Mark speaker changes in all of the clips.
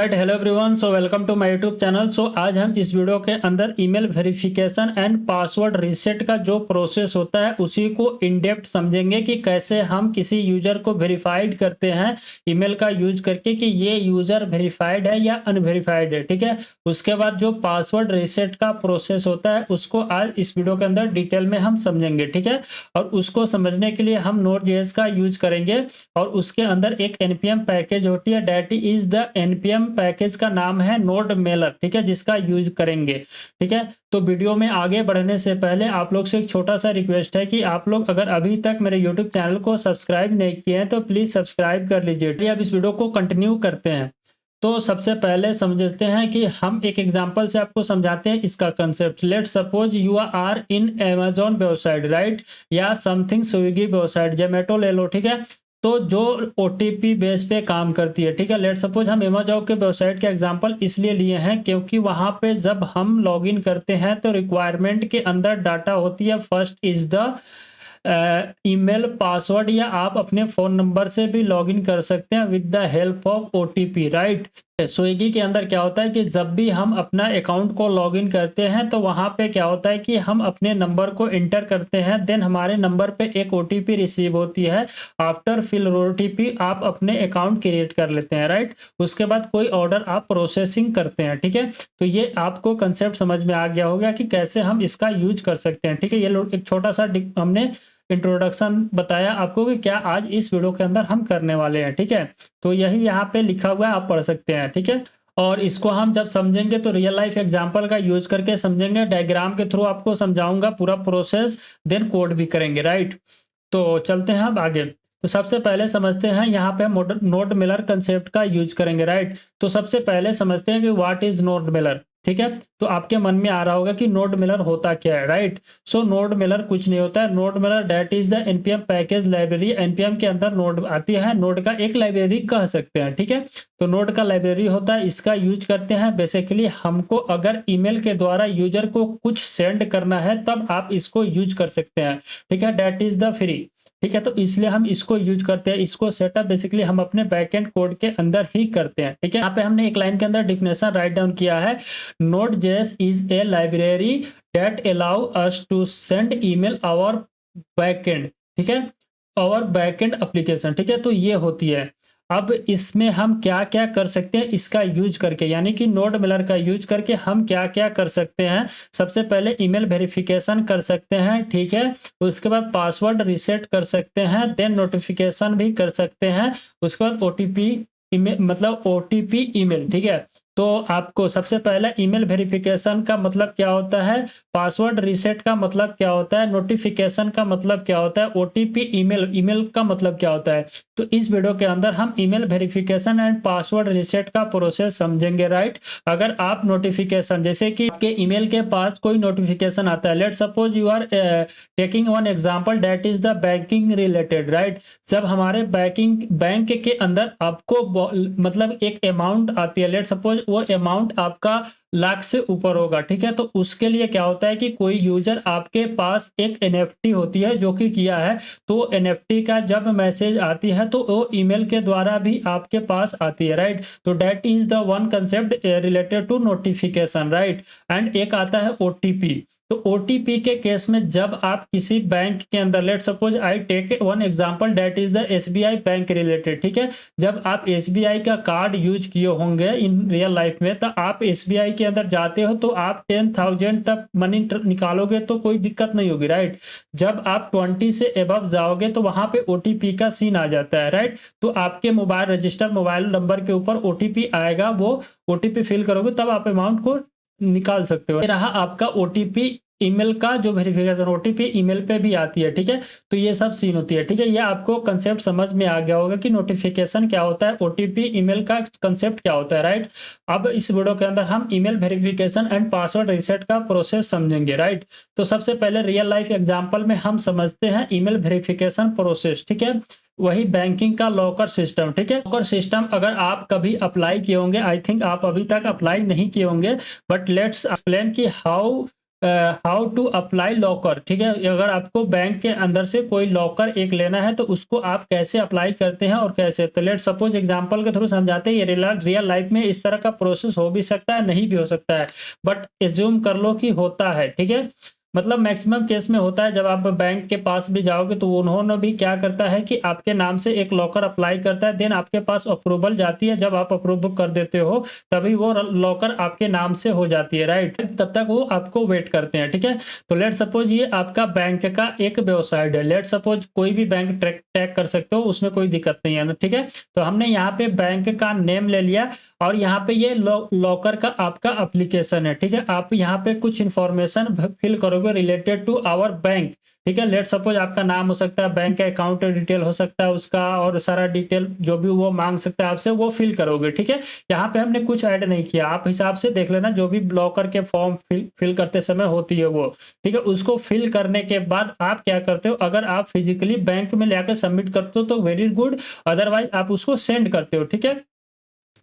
Speaker 1: Right, hello everyone. So welcome to my YouTube channel. So आज हम इस video के अंदर email verification and password reset का जो प्रोसेस होता है उसी को इन डेप्थ समझेंगे कि कैसे हम किसी यूजर को वेरीफाइड करते हैं ईमेल का यूज करके कि ये यूजर वेरीफाइड है या अनवेरीफाइड है। ठीक है, उसके बाद जो पासवर्ड रीसेट का प्रोसेस होता है उसको आज इस वीडियो के अंदर डिटेल में हम समझेंगे। ठीक है, और उसको समझने के लिए हम नोड.जेएस का यूज करेंगे और उसके अंदर एक npm पैकेज होती है, that is the npm package का नाम है नोड मेलर। ठीक है, जिसका यूज करेंगे। ठीक है, तो वीडियो में आगे बढ़ने से पहले आप लोग से एक छोटा सा रिक्वेस्ट है कि आप लोग अगर अभी तक मेरे यूट्यूब चैनल को सब्सक्राइब नहीं किए हैं तो प्लीज सब्सक्राइब कर लीजिए। अब इस वीडियो को कंटिन्यू करते हैं। तो सबसे पहले समझते हैं कि हम एक एग्जांपल से आपको समझाते हैं इसका concept. Let suppose you are in Amazon website, right, या समथिंग स्विगी वेबसाइट, जोमेटो ले लो। ठीक है, तो जो ओटीपी बेस पे काम करती है। ठीक है, लेट सपोज हम अमेजॉन के वेबसाइट के एग्जांपल इसलिए लिए हैं क्योंकि वहां पे जब हम लॉगिन करते हैं तो रिक्वायरमेंट के अंदर डाटा होती है first is the email password, या आप अपने फोन नंबर से भी लॉगिन कर सकते हैं with the help of OTP. Right, Swiggy के अंदर क्या होता है कि जब भी हम अपना अकाउंट को लॉगिन करते हैं तो वहां पे क्या होता है कि हम अपने नंबर को एंटर करते हैं, देन हमारे नंबर पे एक ओटीपी रिसीव होती है। आफ्टर फिल ओटीपी आप अपने अकाउंट क्रिएट कर लेते हैं। राइट, उसके बाद कोई ऑर्डर आप प्रोसेसिंग करते हैं। ठीक है, तो ये आपको कंसेप्ट समझ में आ गया होगा कि कैसे हम इसका यूज कर सकते हैं। ठीक है, ये एक छोटा सा हमने इंट्रोडक्शन बताया आपको कि क्या आज इस वीडियो के अंदर हम करने वाले हैं। ठीक है, तो यही यहाँ पे लिखा हुआ है, आप पढ़ सकते हैं। ठीक है, और इसको हम जब समझेंगे तो रियल लाइफ एग्जांपल का यूज करके समझेंगे, डायग्राम के थ्रू आपको समझाऊंगा पूरा प्रोसेस, देन कोड भी करेंगे। राइट, तो चलते हैं अब आगे। तो सबसे पहले समझते हैं यहाँ पे नोड मिलर कंसेप्ट का यूज करेंगे। राइट, तो सबसे पहले समझते हैं कि व्हाट इज नोड मिलर। ठीक है, तो आपके मन में आ रहा होगा कि नोड मिलर होता क्या है। राइट, सो नोड मिलर कुछ नहीं होता है। Nodemailer that is the npm package library. npm के अंदर नोड आती है, नोड का एक लाइब्रेरी कह सकते हैं। ठीक है, तो नोड का लाइब्रेरी होता है, इसका यूज करते हैं बेसिकली हमको अगर ईमेल के द्वारा यूजर को कुछ सेंड करना है तब आप इसको यूज कर सकते हैं। ठीक है, डेट इज द फ्री। ठीक है, तो इसलिए हम इसको यूज करते हैं। इसको सेटअप बेसिकली हम अपने बैकएंड कोड के अंदर ही करते हैं। ठीक है, यहाँ पे हमने एक लाइन के अंदर डिफिनेशन राइट डाउन किया है, Node JS is a library that allow us to send email our backend. ठीक है, आवर बैकएंड एप्लीकेशन। ठीक है, तो ये होती है। अब इसमें हम क्या क्या कर सकते हैं इसका यूज करके, यानी कि नोड मिलर का यूज करके हम क्या क्या कर सकते हैं। सबसे पहले ईमेल वेरिफिकेशन कर सकते हैं। ठीक है, उसके बाद पासवर्ड रीसेट कर सकते हैं, देन नोटिफिकेशन भी कर सकते हैं। उसके बाद ओटीपी ईमेल, मतलब ओटीपी ईमेल। ठीक है, तो आपको सबसे पहले ईमेल वेरिफिकेशन का मतलब क्या होता है, पासवर्ड रीसेट का मतलब क्या होता है, नोटिफिकेशन का मतलब क्या होता है, ओटीपी ईमेल, ईमेल का मतलब क्या होता है। तो इस वीडियो के अंदर हम email verification and password reset का प्रोसेस समझेंगे। राइट, अगर आप नोटिफिकेशन, जैसे कि आपके ईमेल के पास कोई नोटिफिकेशन आता है, let suppose you are taking one example that is the banking related. Right, जब हमारे बैंक के अंदर आपको मतलब एक अमाउंट आती है, लेट सपोज वो अमाउंट आपका लाख से ऊपर होगा। ठीक है, तो उसके लिए क्या होता है कि कोई यूजर आपके पास एक एनएफटी होती है जो कि किया है, तो एनएफटी का जब मैसेज आती है तो वो ईमेल के द्वारा भी आपके पास आती है। राइट, तो that is the one concept related to notification. Right, and एक आता है ओटीपी। तो ओटीपी के केस में जब आप किसी बैंक के अंदर, let suppose I take one example that is the SBI bank related. ठीक है, जब आप एसबीआई का कार्ड यूज किए होंगे इन रियल लाइफ में, तो आप एसबीआई के अंदर जाते हो तो आप 10,000 तक मनी निकालोगे तो कोई दिक्कत नहीं होगी। राइट, जब आप 20 से एबव जाओगे तो वहां पे ओटीपी का सीन आ जाता है। राइट, तो आपके मोबाइल रजिस्टर मोबाइल नंबर के ऊपर ओटीपी आएगा, वो ओटीपी फिल करोगे तब आप अमाउंट को निकाल सकते हो। ये रहा आपका ओटीपी ईमेल का जो वेरिफिकेशन, ओटीपी ईमेल पे भी आती है। ठीक है, तो ये सब सीन होती है। ठीक है, ये आपको कंसेप्ट समझ में आ गया होगा कि नोटिफिकेशन क्या होता है, ओटीपी ईमेल का कंसेप्ट क्या होता है। राइट, अब इस वीडियो के अंदर हम email verification and password reset का प्रोसेस समझेंगे। राइट, तो सबसे पहले रियल लाइफ एग्जांपल में हम समझते हैं ईमेल वेरिफिकेशन प्रोसेस। ठीक है, वही बैंकिंग का लॉकर सिस्टम। ठीक है, लॉकर सिस्टम अगर आप कभी अप्लाई किए होंगे, आई थिंक आप अभी तक अप्लाई नहीं किए होंगे, बट लेट्स एक्सप्लेन कि how how to apply locker, ठीक है। अगर आपको बैंक के अंदर से कोई लॉकर एक लेना है तो उसको आप कैसे अप्लाई करते हैं और कैसे, तो लेट सपोज एग्जांपल के थ्रू समझाते हैं। ये रियल लाइफ में इस तरह का प्रोसेस हो भी सकता है, नहीं भी हो सकता है, बट एज्यूम कर लो कि होता है, ठीक है। मतलब मैक्सिमम केस में होता है। जब आप बैंक के पास भी जाओगे तो उन्होंने भी क्या करता है कि आपके नाम से एक लॉकर अप्लाई करता है, देन आपके पास अप्रूवल जाती है। जब आप अप्रूव कर देते हो तभी वो लॉकर आपके नाम से हो जाती है, राइट। तब तक वो आपको वेट करते हैं, ठीक है। तो लेट सपोज ये आपका बैंक का एक वेबसाइट है। लेट सपोज कोई भी बैंक टैग कर सकते हो, उसमें कोई दिक्कत नहीं है ना, ठीक है। तो हमने यहाँ पे बैंक का नेम ले लिया और यहाँ पे ये लॉकर का आपका एप्लीकेशन है, ठीक है। आप यहाँ पे कुछ इन्फॉर्मेशन फिल करोगे रिलेटेड टू आवर बैंक, ठीक है। लेट सपोज आपका नाम हो सकता है, बैंक का अकाउंट डिटेल हो सकता है उसका, और सारा डिटेल जो भी वो मांग सकता है आपसे वो फिल करोगे, ठीक है। यहाँ पे हमने कुछ ऐड नहीं किया, आप हिसाब से देख लेना जो भी ब्लॉकर के फॉर्म फिल करते समय होती है वो, ठीक है। उसको फिल करने के बाद आप क्या करते हो, अगर आप फिजिकली बैंक में लेकर सबमिट करते हो तो वेरी गुड, अदरवाइज आप उसको सेंड करते हो, ठीक है।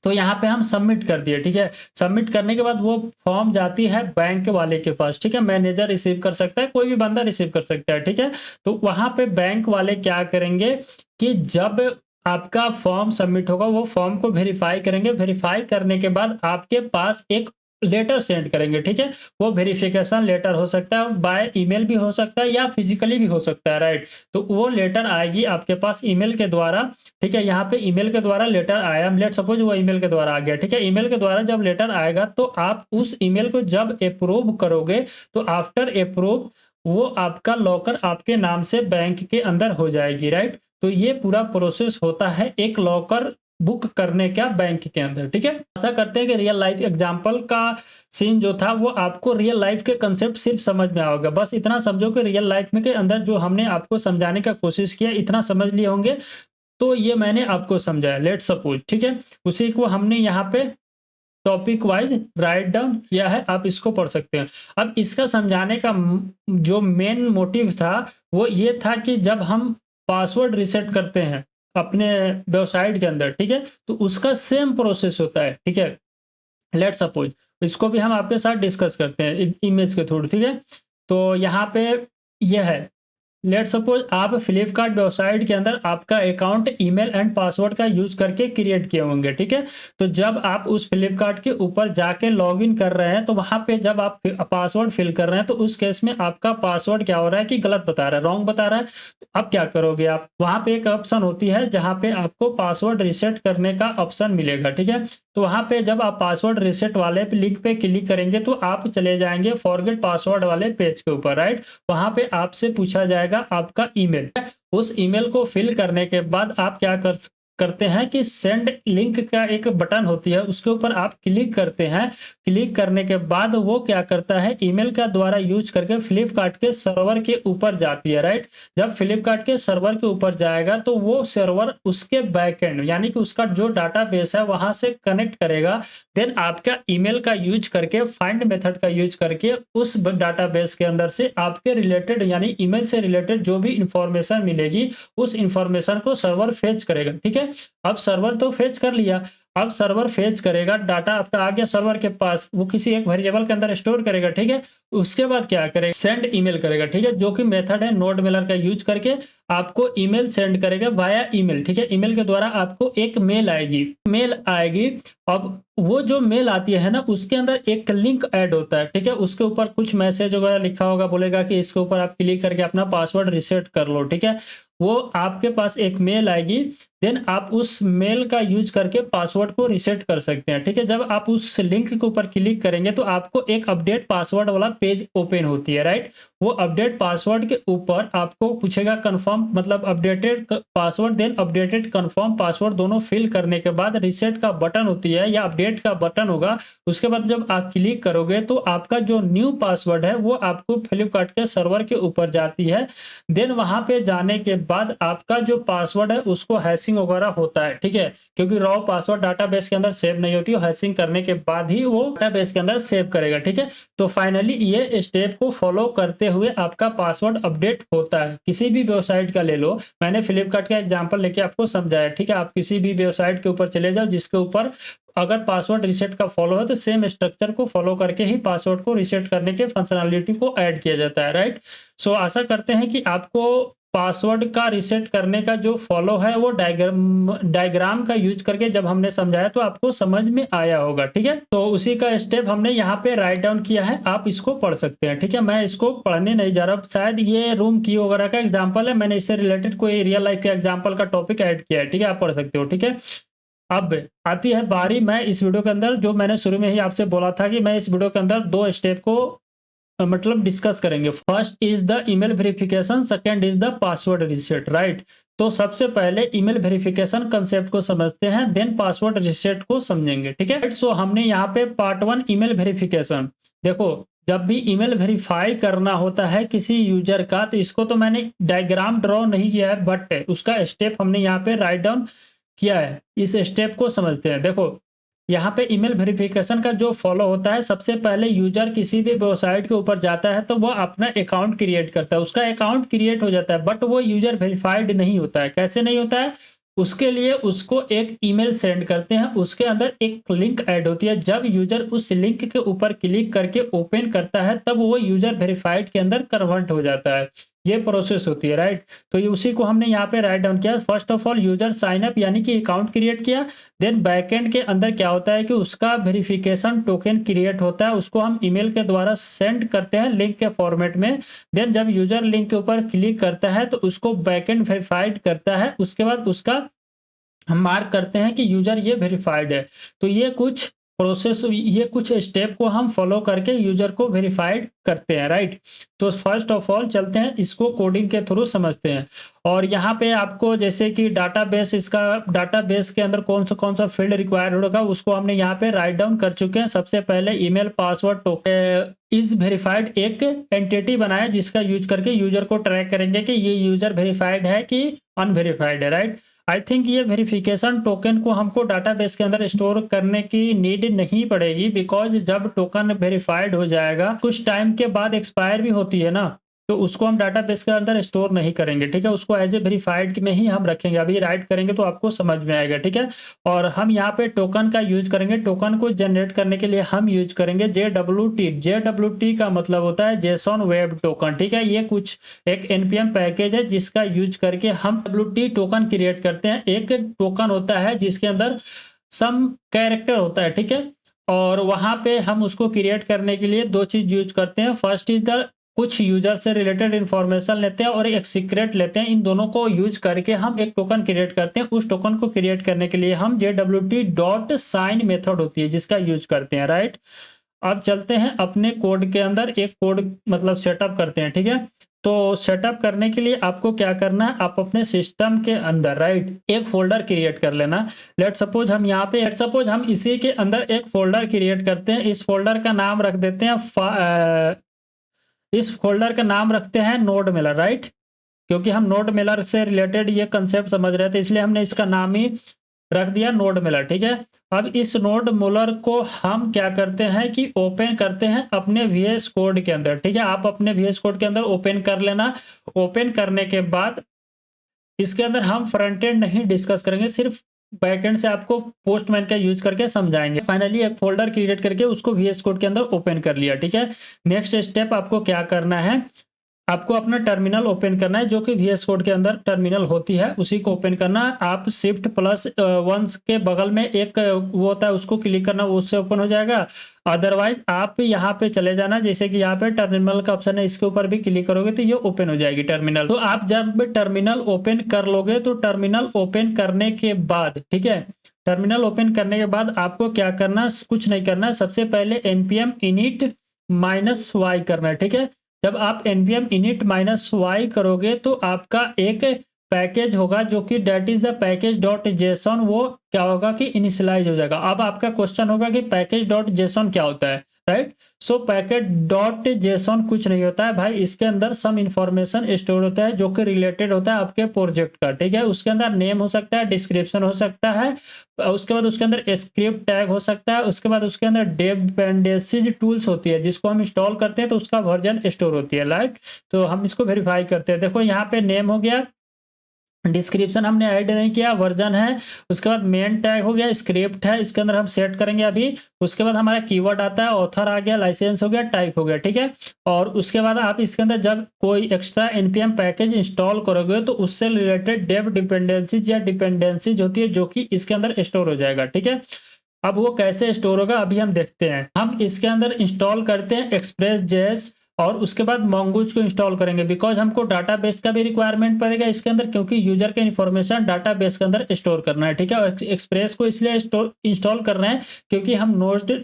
Speaker 1: तो यहाँ पे हम सबमिट कर दिए, ठीक है। सबमिट करने के बाद वो फॉर्म जाती है बैंक वाले के पास, ठीक है। मैनेजर रिसीव कर सकता है, कोई भी बंदा रिसीव कर सकता है, ठीक है। तो वहां पे बैंक वाले क्या करेंगे कि जब आपका फॉर्म सबमिट होगा वो फॉर्म को वेरीफाई करेंगे। वेरीफाई करने के बाद आपके पास एक लेटर सेंड करेंगे, ठीक है। वो वेरिफिकेशन लेटर हो सकता है, बाय ईमेल भी हो सकता है या फिजिकली भी हो सकता है, राइट। तो वो लेटर आएगी आपके पास ईमेल के द्वारा, ठीक है। यहाँ पे ईमेल के द्वारा लेटर आया, लेट सपोज वो ईमेल के द्वारा आ गया, ठीक है। ईमेल के द्वारा जब लेटर आएगा तो आप उस ईमेल को जब अप्रूव करोगे तो आफ्टर अप्रूव वो आपका लॉकर आपके नाम से बैंक के अंदर हो जाएगी, राइट। तो ये पूरा प्रोसेस होता है एक लॉकर बुक करने का बैंक के अंदर, ठीक है। ऐसा करते हैं कि रियल लाइफ एग्जांपल का सीन जो था वो आपको रियल लाइफ के कंसेप्ट सिर्फ समझ में आओगे। बस इतना समझो कि रियल लाइफ में के अंदर जो हमने आपको समझाने का कोशिश किया इतना समझ लिए होंगे। तो ये मैंने आपको समझाया, लेट सपोज, ठीक है। उसी को हमने यहाँ पे टॉपिक वाइज राइट डाउन किया है, आप इसको पढ़ सकते हैं। अब इसका समझाने का जो मेन मोटिव था वो ये था कि जब हम पासवर्ड रीसेट करते हैं अपने वेबसाइट के अंदर, ठीक है, तो उसका सेम प्रोसेस होता है, ठीक है। लेट सपोज इसको भी हम आपके साथ डिस्कस करते हैं इमेज के थ्रू, ठीक है। तो यहाँ पे यह है, लेट सपोज आप फ्लिपकार्ट वेबसाइट के अंदर आपका अकाउंट ईमेल एंड पासवर्ड का यूज करके क्रिएट किए होंगे, ठीक है। तो जब आप उस फ्लिपकार्ट के ऊपर जाके लॉगिन कर रहे हैं तो वहां पे जब आप पासवर्ड फिल कर रहे हैं तो उस केस में आपका पासवर्ड क्या हो रहा है कि गलत बता रहा है, रॉन्ग बता रहा है। तो अब क्या करोगे आप, वहां पे एक ऑप्शन होती है जहां पे आपको पासवर्ड रिसेट करने का ऑप्शन मिलेगा, ठीक है। तो वहां पे जब आप पासवर्ड रिसेट वाले लिंक पे क्लिक करेंगे तो आप चले जाएंगे फॉरगेट पासवर्ड वाले पेज के ऊपर, राइट। वहां पे आपसे पूछा जाएगा आपका ईमेल, उस ईमेल को फिल करने के बाद आप क्या करते हैं कि सेंड लिंक का एक बटन होती है उसके ऊपर आप क्लिक करते हैं। क्लिक करने के बाद वो क्या करता है, ईमेल का द्वारा यूज करके फ्लिपकार्ट के सर्वर के ऊपर जाती है, राइट। जब फ्लिपकार्ट के सर्वर के ऊपर जाएगा तो वो सर्वर उसके बैकएंड यानी कि उसका जो डाटाबेस है वहां से कनेक्ट करेगा। देन आपका ईमेल का यूज करके फाइंड मेथड का यूज करके उस डाटाबेस के अंदर से आपके रिलेटेड यानी ईमेल से रिलेटेड जो भी इंफॉर्मेशन मिलेगी उस इंफॉर्मेशन को सर्वर फेच करेगा, ठीक है। अब सर्वर तो फेच कर लिया, अब सर्वर फेच करेगा, डाटा आपका आ गया सर्वर के पास, वो किसी एक वेरिएबल के अंदर स्टोर करेगा, ठीक है। उसके बाद क्या करेगा, सेंड ईमेल करेगा, ठीक है, जो कि मेथड है नोड मेलर का यूज करके आपको ईमेल सेंड करेगा वाया ईमेल, ठीक है। ईमेल के द्वारा आपको एक मेल आएगी। अब वो जो मेल आती है ना उसके अंदर एक लिंक ऐड होता है, ठीक है। उसके ऊपर कुछ मैसेज वगैरह लिखा होगा, बोलेगा कि इसके ऊपर आप क्लिक करके अपना पासवर्ड रिसेट कर लो, ठीक है। वो आपके पास एक मेल आएगी, देन आप उस मेल का यूज करके पासवर्ड को रिसेट कर सकते हैं, ठीक है। जब आप उस लिंक के ऊपर क्लिक करेंगे तो आपको एक अपडेट पासवर्ड वाला पेज ओपन होती है, राइट। वो अपडेट पासवर्ड के ऊपर आपको पूछेगा कंफर्म मतलब updated password, then updated confirm password दोनों फिल करने के बाद रिसेट का बटन होती है या अपडेट का बटन होगा। उसके बाद जब आप क्लिक करोगे तो आपका जो न्यू पासवर्ड है वो आपको फ्लिपकार्ट के सर्वर के ऊपर जाती है। देन वहां पे जाने के बाद आपका जो पासवर्ड है उसको हैश हैशिंग वगैरह होता है, ठीक है, क्योंकि रॉ पासवर्ड डाटाबेस के अंदर सेव नहीं होती है, हैशिंग करने के बाद ही वो डाटाबेस के अंदर सेव करेगा, ठीक है। तो फाइनली ये स्टेप को फॉलो करते हुए आपका पासवर्ड अपडेट होता है। किसी भी वेबसाइट का ले लो, मैंने फ्लिपकार्ट का एग्जांपल लेके आपको समझाया, ठीक है। आप किसी भी वेबसाइट के ऊपर चले जाओ जिसके ऊपर अगर पासवर्ड रीसेट का फॉलो है तो सेम स्ट्रक्चर को फॉलो करके ही पासवर्ड को रीसेट करने के फंक्शनैलिटी को ऐड किया जाता है, राइट। सो आशा करते हैं कि आपको पासवर्ड का रीसेट करने का जो फॉलो है वो डायग्राम का यूज करके जब हमने समझाया तो आपको समझ में आया होगा, ठीक है। तो उसी का स्टेप हमने यहाँ पे राइट डाउन किया है, आप इसको पढ़ सकते हैं, ठीक है। मैं इसको पढ़ने नहीं जा रहा, शायद ये रूम की वगैरह का एग्जाम्पल है, मैंने इससे रिलेटेड कोई रियल लाइफ के एग्जाम्पल का टॉपिक ऐड किया है, ठीक है, आप पढ़ सकते हो, ठीक है। अब आती है बारी, मैं इस वीडियो के अंदर जो मैंने शुरू में ही आपसे बोला था कि मैं इस वीडियो के अंदर 2 स्टेप को मतलब डिस्कस करेंगे। First is the email verification, second is the password reset, right. तो सबसे पहले ईमेल वेरिफिकेशन कंसेप्ट को समझते हैं, देन पासवर्ड रीसेट को समझेंगे, ठीक है। सो हमने यहाँ पे पार्ट 1 ईमेल वेरिफिकेशन, देखो जब भी ईमेल वेरीफाई करना होता है किसी यूजर का, तो इसको तो मैंने डायग्राम ड्रॉ नहीं किया है, बट उसका स्टेप हमने यहाँ पे राइट डाउन किया है। इस स्टेप को समझते हैं। देखो यहाँ पे ईमेल वेरिफिकेशन का जो फॉलो होता है, सबसे पहले यूजर किसी भी वेबसाइट के ऊपर जाता है तो वो अपना अकाउंट क्रिएट करता है, उसका अकाउंट क्रिएट हो जाता है, बट वो यूजर वेरीफाइड नहीं होता है। कैसे नहीं होता है? उसके लिए उसको एक ईमेल सेंड करते हैं, उसके अंदर एक लिंक ऐड होती है, जब यूजर उस लिंक के ऊपर क्लिक करके ओपन करता है तब वो यूजर वेरीफाइड के अंदर कन्वर्ट हो जाता है। ये प्रोसेस होती है, राइट। तो ये उसी को हमने यहाँ पे राइट डाउन किया। First of all user sign up यानी कि अकाउंट क्रिएट किया, देन बैकएंड के अंदर क्या होता है कि उसका वेरिफिकेशन टोकन क्रिएट होता है, उसको हम ईमेल के द्वारा सेंड करते हैं लिंक के फॉर्मेट में। देन जब यूजर लिंक के ऊपर क्लिक करता है तो उसको बैकएंड वेरीफाइड करता है, उसके बाद उसका हम मार्क करते हैं कि यूजर ये वेरीफाइड है। तो ये कुछ प्रोसेस, ये कुछ स्टेप को हम फॉलो करके यूजर को वेरीफाइड करते हैं, राइट। तो फर्स्ट ऑफ ऑल चलते हैं इसको कोडिंग के थ्रू समझते हैं। और यहाँ पे आपको जैसे कि डाटाबेस, इसका डाटाबेस के अंदर कौन सा फील्ड रिक्वायर्ड होगा उसको हमने यहाँ पे राइट डाउन कर चुके हैं। सबसे पहले email password token is verified एक एंटिटी बनाया जिसका यूज करके यूजर को ट्रैक करेंगे कि ये यूजर वेरीफाइड है कि अनवेरीफाइड है, राइट। आई थिंक ये वेरिफिकेशन टोकन को हमको डाटाबेस के अंदर स्टोर करने की नीड नहीं पड़ेगी, बिकॉज जब टोकन वेरीफाइड हो जाएगा कुछ टाइम के बाद एक्सपायर भी होती है ना, तो उसको हम डाटाबेस के अंदर स्टोर नहीं करेंगे, ठीक है। उसको एज ए वेरीफाइड में ही हम रखेंगे। अभी राइट करेंगे तो आपको समझ में आएगा, ठीक है। और हम यहाँ पे टोकन का यूज करेंगे। टोकन को जनरेट करने के लिए हम यूज करेंगे JWT। JWT का मतलब होता है जेसन वेब टोकन, ठीक है। ये कुछ एक npm पैकेज है जिसका यूज करके हम WT टोकन क्रिएट करते हैं। एक टोकन होता है जिसके अंदर सम कैरेक्टर होता है, ठीक है। और वहां पे हम उसको क्रिएट करने के लिए 2 चीज यूज करते हैं। फर्स्ट इज द कुछ यूजर से रिलेटेड इंफॉर्मेशन लेते हैं और एक सीक्रेट लेते हैं। इन दोनों को यूज करके हम एक टोकन क्रिएट करते हैं। उस टोकन को क्रिएट करने के लिए हम JWT.sign मेथड होती है जिसका यूज करते हैं, राइट। अब चलते हैं अपने कोड के अंदर, एक कोड मतलब सेटअप करते हैं, ठीक है। तो सेटअप करने के लिए आपको क्या करना है, आप अपने सिस्टम के अंदर, राइट, एक फोल्डर क्रिएट कर लेना। लेट सपोज हम इसी के अंदर एक फोल्डर क्रिएट करते हैं। इस फोल्डर का नाम रख देते हैं इस फोल्डर का नाम रखते हैं नोड मेलर, राइट। क्योंकि हम नोड मेलर से रिलेटेड ये कंसेप्ट समझ रहे थे इसलिए हमने इसका नाम ही रख दिया नोड मेलर, ठीक है। अब इस नोड मेलर को हम क्या करते हैं कि ओपन करते हैं अपने VS कोड के अंदर, ठीक है। आप अपने VS कोड के अंदर ओपन कर लेना। ओपन करने के बाद इसके अंदर हम फ्रंट एंड नहीं डिस्कस करेंगे, सिर्फ बैकएंड से आपको पोस्टमैन का यूज करके समझाएंगे। फाइनली एक फोल्डर क्रिएट करके उसको VS कोड के अंदर ओपन कर लिया, ठीक है। नेक्स्ट स्टेप आपको क्या करना है, आपको अपना टर्मिनल ओपन करना है, जो कि VS कोड के अंदर टर्मिनल होती है, उसी को ओपन करना है। आप Shift+1 के बगल में एक वो होता है उसको क्लिक करना, उससे ओपन हो जाएगा। अदरवाइज आप यहाँ पे चले जाना, जैसे कि यहाँ पे टर्मिनल का ऑप्शन है, इसके ऊपर भी क्लिक करोगे तो ये ओपन हो जाएगी टर्मिनल। तो आप जब टर्मिनल ओपन कर लोगे तो टर्मिनल ओपन करने के बाद, ठीक है, टर्मिनल ओपन करने के बाद आपको क्या करना, कुछ नहीं करना। सबसे पहले npm init -y करना है, ठीक है। जब आप npm init -y करोगे तो आपका एक पैकेज होगा जो कि that is the package dot JSON, वो क्या होगा कि इनिशियलाइज हो जाएगा। अब आपका क्वेश्चन होगा कि पैकेज डॉट जेसन क्या होता है, राइट। सो पैकेज डॉट जेसन कुछ नहीं होता है भाई, इसके अंदर सम इंफॉर्मेशन स्टोर होता है जो कि रिलेटेड होता है आपके प्रोजेक्ट का, ठीक है। उसके अंदर नेम हो सकता है, डिस्क्रिप्शन हो सकता है, उसके बाद उसके अंदर स्क्रिप्ट टैग हो सकता है, उसके बाद उसके अंदर डिपेंडेंसीज टूल्स होती है जिसको हम इंस्टॉल करते हैं तो उसका वर्जन स्टोर होती है, राइट। तो हम इसको वेरीफाई करते हैं। देखो यहाँ पे नेम हो गया, डिस्क्रिप्शन हमने ऐड नहीं किया, वर्जन है, उसके बाद मेन टैग हो गया, स्क्रिप्ट है, इसके अंदर हम सेट करेंगे अभी। उसके बाद हमारा कीवर्ड आता है, ऑथर आ गया, लाइसेंस हो गया, टाइप हो गया, ठीक है। और उसके बाद आप इसके अंदर जब कोई एक्स्ट्रा npm पैकेज इंस्टॉल करोगे तो उससे रिलेटेड डेव डिपेंडेंसीज या डिपेंडेंसीज होती है जो कि इसके अंदर स्टोर हो जाएगा, ठीक है। अब वो कैसे स्टोर होगा अभी हम देखते हैं। हम इसके अंदर इंस्टॉल करते हैं एक्सप्रेस जेएस और उसके बाद mongoose को इंस्टॉल करेंगे, बिकॉज हमको डाटाबेस का भी रिक्वायरमेंट पड़ेगा इसके अंदर, क्योंकि यूजर के इन्फॉर्मेशन डाटाबेस के अंदर स्टोर करना है, ठीक है। और एक्सप्रेस को इसलिए इंस्टॉल कर रहे हैं क्योंकि हम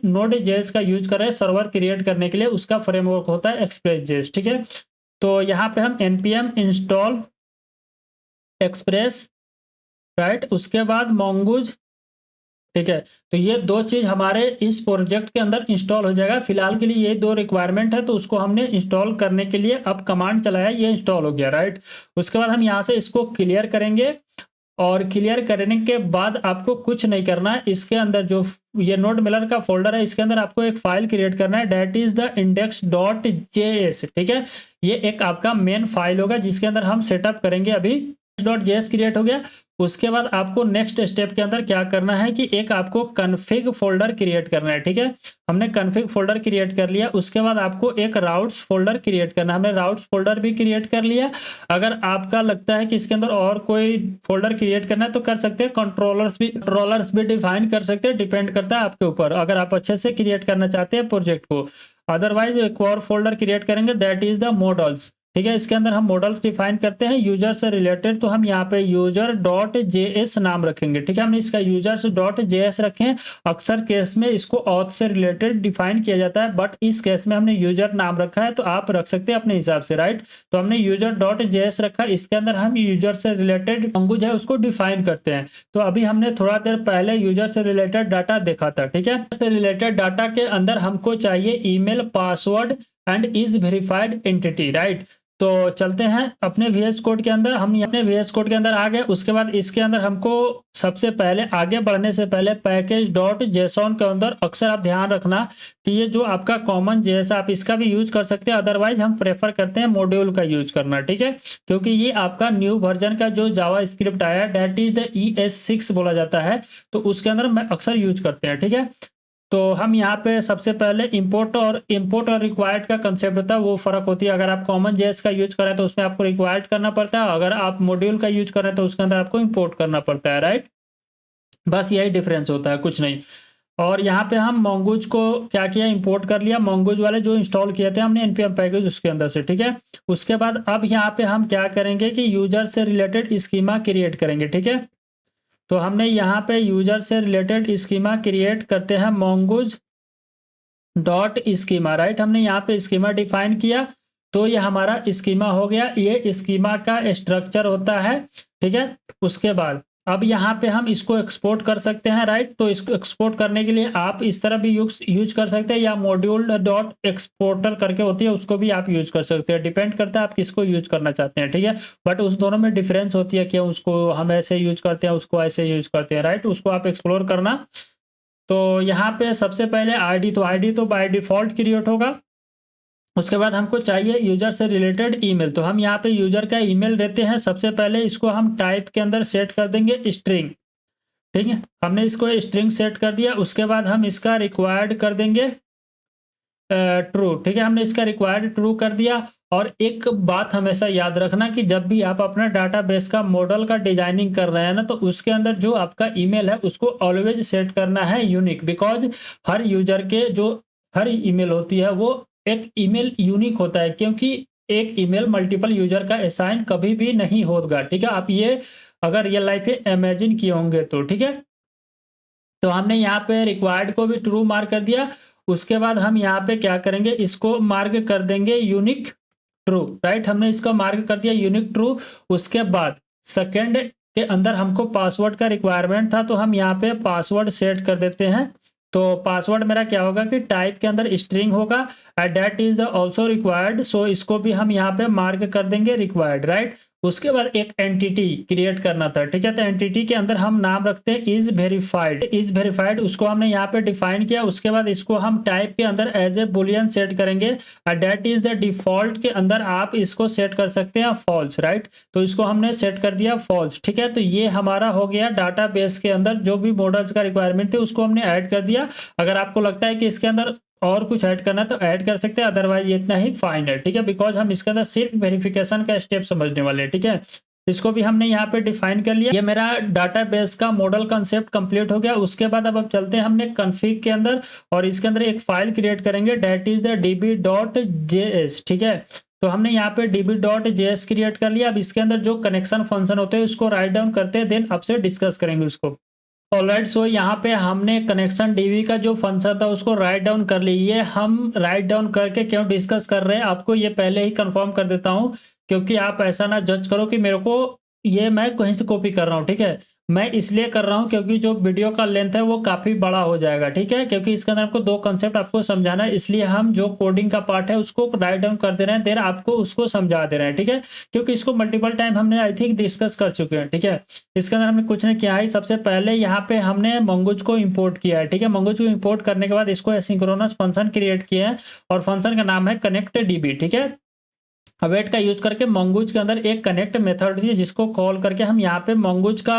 Speaker 1: नोड जेएस का यूज कर रहे हैं सर्वर क्रिएट करने के लिए, उसका फ्रेमवर्क होता है एक्सप्रेस जेएस, ठीक है। तो यहाँ पे हम npm इंस्टॉल एक्सप्रेस, राइट, उसके बाद mongoose, ठीक है। तो ये दो चीज हमारे इस प्रोजेक्ट के अंदर इंस्टॉल हो जाएगा। फिलहाल के लिए ये दो रिक्वायरमेंट है, तो उसको हमने इंस्टॉल करने के लिए अब कमांड चलाया, ये इंस्टॉल हो गया, राइट। उसके बाद हम यहाँ से इसको क्लियर करेंगे और क्लियर करने के बाद आपको कुछ नहीं करना है। इसके अंदर जो ये नोड मिलर का फोल्डर है, इसके अंदर आपको एक फाइल क्रिएट करना है, that is the index dot JS, ठीक है। ये एक आपका मेन फाइल होगा जिसके अंदर हम सेटअप करेंगे अभी। डॉट जेएस क्रिएट हो गया। उसके बाद आपको नेक्स्ट स्टेप के अंदर क्या करना है कि एक आपको कन्फिग फोल्डर क्रिएट करना है, ठीक है। हमने कन्फिग फोल्डर क्रिएट कर लिया। उसके बाद आपको एक राउट्स फोल्डर क्रिएट करना है, हमने राउट्स फोल्डर भी क्रिएट कर लिया। अगर आपका लगता है कि इसके अंदर और कोई फोल्डर क्रिएट करना है तो कर सकते हैं, कंट्रोलर्स भी डिफाइन कर सकते हैं, डिपेंड करता है आपके ऊपर, अगर आप अच्छे से क्रिएट करना चाहते हैं प्रोजेक्ट को। अदरवाइज एक और फोल्डर क्रिएट करेंगे, दैट इज द मॉडल्स, ठीक है। इसके अंदर हम मॉडल डिफाइन करते हैं यूजर से रिलेटेड, तो हम यहाँ पे यूजर डॉट जेएस नाम रखेंगे, ठीक है। हमने इसका यूजर्स डॉट जेएस रखे हैं। अक्सर केस में इसको ऑथ से रिलेटेड डिफाइन किया जाता है, बट इस केस में हमने यूजर नाम रखा है, तो आप रख सकते हैं अपने हिसाब से, राइट। तो हमने यूजर डॉट जेएस रखा, इसके अंदर हम यूजर से रिलेटेड लैंग्वेज है उसको डिफाइन करते हैं। तो अभी हमने थोड़ा देर पहले यूजर से रिलेटेड डाटा देखा था, ठीक है। से रिलेटेड डाटा के अंदर हमको चाहिए email, password and is verified entity, right. तो चलते हैं अपने VS कोड के अंदर। हम अपने VS कोड के अंदर आ गए। उसके बाद इसके अंदर हमको सबसे पहले आगे बढ़ने से पहले पैकेज डॉट जेसन के अंदर अक्सर आप ध्यान रखना कि ये जो आपका कॉमन जेएस आप इसका भी यूज कर सकते हैं, अदरवाइज हम प्रेफर करते हैं मॉड्यूल का यूज करना, ठीक है। क्योंकि ये आपका न्यू वर्जन का जो जावा स्क्रिप्ट आया दैट इज द ES6 बोला जाता है, तो उसके अंदर मैं अक्सर यूज करते हैं, ठीक है। तो हम यहाँ पे सबसे पहले इंपोर्ट और रिक्वायर्ड का कंसेप्ट होता है, वो फर्क होती है। अगर आप कॉमन जेएस का यूज कर रहे हैं तो उसमें आपको रिक्वायर्ड करना पड़ता है, अगर आप मॉड्यूल का यूज कर रहे हैं तो उसके अंदर आपको इंपोर्ट करना पड़ता है, राइट। बस यही डिफरेंस होता है, कुछ नहीं। और यहाँ पे हम mongoose को क्या किया, इंपोर्ट कर लिया, mongoose वाले जो इंस्टॉल किए थे हमने npm पैकेज उसके अंदर से, ठीक है। उसके बाद अब यहाँ पे हम क्या करेंगे कि यूजर से रिलेटेड स्कीमा क्रिएट करेंगे, ठीक है। तो हमने यहाँ पे यूजर से रिलेटेड स्कीमा क्रिएट करते हैं mongoose डॉट स्कीमा, राइट। हमने यहाँ पे स्कीमा डिफाइन किया, तो ये हमारा स्कीमा हो गया। ये स्कीमा का स्ट्रक्चर होता है, ठीक है। उसके बाद अब यहाँ पे हम इसको एक्सपोर्ट कर सकते हैं, राइट। तो इसको एक्सपोर्ट करने के लिए आप इस तरह भी यूज कर सकते हैं, या मॉड्यूल डॉट एक्सपोर्टर करके होती है उसको भी आप यूज कर सकते हैं, डिपेंड करता है आप किसको यूज करना चाहते हैं, ठीक है। बट उस दोनों में डिफरेंस होती है कि उसको हम ऐसे यूज करते हैं, उसको ऐसे यूज करते हैं, राइट। उसको आप एक्सप्लोर करना। तो यहाँ पे सबसे पहले आईडी तो बाय डिफॉल्ट क्रिएट होगा। उसके बाद हमको चाहिए यूजर से रिलेटेड ईमेल, तो हम यहाँ पे यूजर का ईमेल देते हैं। सबसे पहले इसको हम टाइप के अंदर सेट कर देंगे स्ट्रिंग, ठीक है। हमने इसको स्ट्रिंग सेट कर दिया। उसके बाद हम इसका रिक्वायर्ड कर देंगे ट्रू, ठीक है। हमने इसका रिक्वायर्ड ट्रू कर दिया। और एक बात हमेशा याद रखना कि जब भी आप अपना डाटाबेस का मॉडल का डिजाइनिंग कर रहे हैं ना, तो उसके अंदर जो आपका ईमेल है उसको ऑलवेज सेट करना है यूनिक, बिकॉज हर यूजर के जो हर ईमेल होती है वो एक ईमेल यूनिक होता है, क्योंकि एक ईमेल मल्टीपल यूजर का असाइन कभी भी नहीं होगा, ठीक है। आप ये अगर रियल लाइफ में इमेजिन किए होंगे तो, ठीक है। तो हमने यहाँ पे रिक्वायर्ड को भी ट्रू मार्क कर दिया। उसके बाद हम यहाँ पे क्या करेंगे, इसको मार्क कर देंगे यूनिक ट्रू, राइट। हमने इसको मार्क कर दिया यूनिक ट्रू। उसके बाद सेकंड के अंदर हमको पासवर्ड का रिक्वायरमेंट था, तो हम यहाँ पे पासवर्ड सेट कर देते हैं। तो पासवर्ड मेरा क्या होगा कि टाइप के अंदर स्ट्रिंग होगा, that is the also required, so इसको भी हम यहाँ पे मार्क कर देंगे रिक्वायर्ड, राइट। उसके बाद एक एंटिटी क्रिएट करना था, ठीक है। तो एंटिटी के अंदर हम नाम रखते हैं इज वेरीफाइड, उसको हमने यहाँ पे डिफाइन किया। उसके बाद इसको हम टाइप के अंदर एज ए बुलियन सेट करेंगे, दैट इज द डिफॉल्ट के अंदर आप इसको सेट कर सकते हैं फॉल्स, राइट। तो इसको हमने सेट कर दिया फॉल्स, ठीक है। तो ये हमारा हो गया डाटाबेस के अंदर जो भी मॉडल्स का रिक्वायरमेंट थे उसको हमने ऐड कर दिया। अगर आपको लगता है कि इसके अंदर और कुछ ऐड करना है तो ऐड कर सकते हैं, अदरवाइज ये इतना ही फाइन है, ठीक है। बिकॉज हम इसके अंदर सिर्फ वेरिफिकेशन का स्टेप समझने वाले हैं, ठीक है। इसको भी हमने यहाँ पे डिफाइन कर लिया। ये मेरा डाटाबेस का मॉडल कंसेप्ट कंप्लीट हो गया। उसके बाद अब चलते हैं हमने कॉन्फ़िग के अंदर, और इसके अंदर एक फाइल क्रिएट करेंगे, दैट इज द db.js, ठीक है। तो हमने यहाँ पे db.js क्रिएट कर लिया। अब इसके अंदर जो कनेक्शन फंक्शन होते हैं उसको राइट डाउन करते हैं, देन अब से डिस्कस करेंगे उसको। ऑलराइट, सो यहाँ पे हमने कनेक्शन डीबी का जो फंक्शन था उसको राइट डाउन कर लिए। हम राइट डाउन करके क्यों डिस्कस कर रहे हैं आपको ये पहले ही कंफर्म कर देता हूँ, क्योंकि आप ऐसा ना जज करो कि मेरे को ये मैं कहीं से कॉपी कर रहा हूँ, ठीक है। मैं इसलिए कर रहा हूँ क्योंकि जो वीडियो का लेंथ है वो काफ़ी बड़ा हो जाएगा, ठीक है। क्योंकि इसके अंदर आपको दो कंसेप्ट आपको समझाना है, इसलिए हम जो कोडिंग का पार्ट है उसको राइट डाउन कर दे रहे हैं, देन आपको उसको समझा दे रहे हैं, ठीक है। क्योंकि इसको मल्टीपल टाइम हमने आई थिंक डिस्कस कर चुके हैं, ठीक है। इसके अंदर हमने कुछ नहीं किया है। सबसे पहले यहाँ पे हमने मंगूज को इंपोर्ट किया है, ठीक है। मंगूज को इंपोर्ट करने के बाद इसको एसिंक्रोनस फंक्शन क्रिएट किया है, और फंक्शन का नाम है कनेक्ट डीबी, ठीक है। अवेट का यूज करके मंगूज के अंदर एक कनेक्ट मेथड है जिसको कॉल करके हम यहाँ पे मंगूज का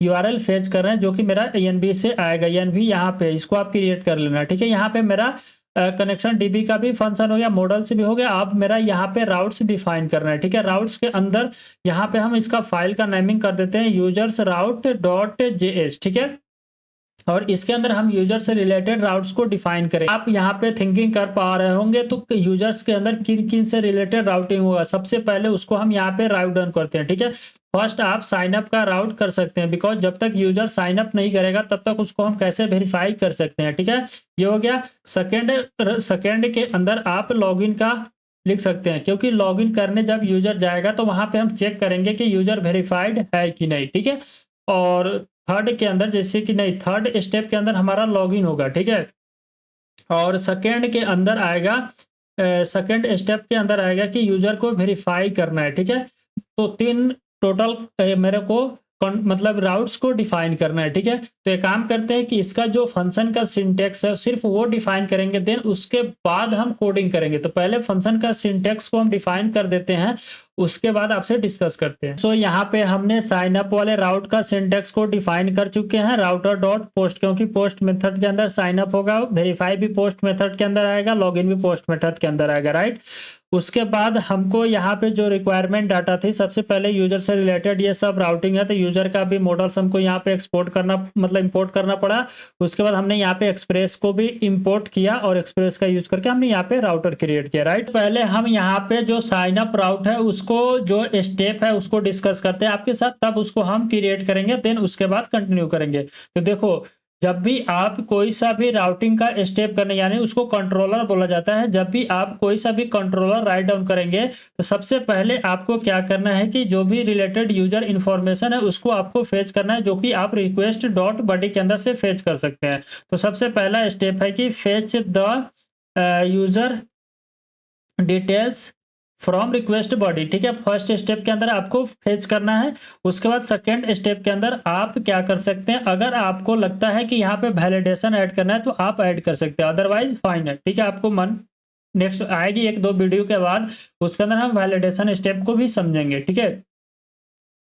Speaker 1: यूआरएल फेच कर रहे हैं, जो कि मेरा एनबी से आएगा। एनबी यहाँ पे इसको आप क्रिएट कर लेना, ठीक है। यहाँ पे मेरा कनेक्शन डीबी का भी फंक्शन हो गया, मॉडल से भी हो गया। अब मेरा यहाँ पे राउट्स डिफाइन करना है, ठीक है। राउट्स के अंदर यहाँ पे हम इसका फाइल का नेमिंग कर देते हैं यूजर्स राउट डॉट जेएस, ठीक है। और इसके अंदर हम यूजर से रिलेटेड राउट्स को डिफाइन करें। आप यहाँ पे थिंकिंग कर पा रहे होंगे तो यूजर्स के अंदर किन किन से रिलेटेड राउटिंग होगा। सबसे पहले उसको हम यहाँ पे राउट डाउन करते हैं, ठीक है। फर्स्ट आप साइन अप का राउट कर सकते हैं, बिकॉज जब तक यूजर साइन अप नहीं करेगा तब तक उसको हम कैसे वेरीफाई कर सकते हैं, ठीक है। ये हो गया। सेकेंड के अंदर आप लॉगिन का लिख सकते हैं, क्योंकि लॉगिन करने जब यूजर जाएगा तो वहां पे हम चेक करेंगे कि यूजर वेरीफाइड है कि नहीं, ठीक है। और थर्ड के अंदर जैसे कि नहीं, थर्ड स्टेप के अंदर हमारा लॉगिन होगा, ठीक है। और सेकेंड के अंदर आएगा, सेकेंड स्टेप के अंदर आएगा कि यूजर को वेरीफाई करना है, ठीक है। तो तीन टोटल मेरे को मतलब राउट्स को डिफाइन करना है, ठीक है। तो एक काम करते हैं कि इसका जो फंक्शन का सिंटेक्स है सिर्फ वो डिफाइन करेंगे, देन उसके बाद हम कोडिंग करेंगे। तो पहले फंक्शन का सिंटेक्स को हम डिफाइन कर देते हैं, उसके बाद आपसे डिस्कस करते हैं। सो यहाँ पे हमने साइन अप वाले राउट का सिंटेक्स को डिफाइन कर चुके हैं, राउटर डॉट पोस्ट, क्योंकि पोस्ट मेथड के अंदर साइन अप होगा, वेरीफाई भी पोस्ट मेथड के अंदर आएगा, लॉगिन भी पोस्ट मेथड के अंदर आएगा, राइट। उसके बाद हमको यहाँ पे जो रिक्वायरमेंट डाटा थी, सबसे पहले यूजर से रिलेटेड ये सब राउटिंग है, तो यूजर का भी मॉडल्स हमको यहाँ पे एक्सपोर्ट करना मतलब इंपोर्ट करना पड़ा। उसके बाद हमने यहाँ पे एक्सप्रेस को भी इंपोर्ट किया, और एक्सप्रेस का यूज करके हमने यहाँ पे राउटर क्रिएट किया, राइट। पहले हम यहाँ पे जो साइन अप राउट है उसको जो स्टेप है उसको डिस्कस करते हैं आपके साथ, तब उसको हम क्रिएट करेंगे, देन उसके बाद कंटिन्यू करेंगे। तो देखो, जब भी आप कोई सा भी राउटिंग का स्टेप करने, यानी उसको कंट्रोलर बोला जाता है, जब भी आप कोई सा भी कंट्रोलर राइट डाउन करेंगे तो सबसे पहले आपको क्या करना है कि जो भी रिलेटेड यूजर इन्फॉर्मेशन है उसको आपको फेच करना है, जो कि आप रिक्वेस्ट डॉट बॉडी के अंदर से फेच कर सकते हैं। तो सबसे पहला स्टेप है कि fetch the user details from request body, ठीक है। फर्स्ट स्टेप के अंदर आपको फेच करना है। उसके बाद सेकंड स्टेप के अंदर आप क्या कर सकते हैं, अगर आपको लगता है कि यहाँ पे वैलिडेशन ऐड करना है तो आप ऐड कर सकते हैं, अदरवाइज फाइन है, ठीक है। आपको मन नेक्स्ट आएगी एक दो वीडियो के बाद, उसके अंदर हम वैलिडेशन स्टेप को भी समझेंगे, ठीक है।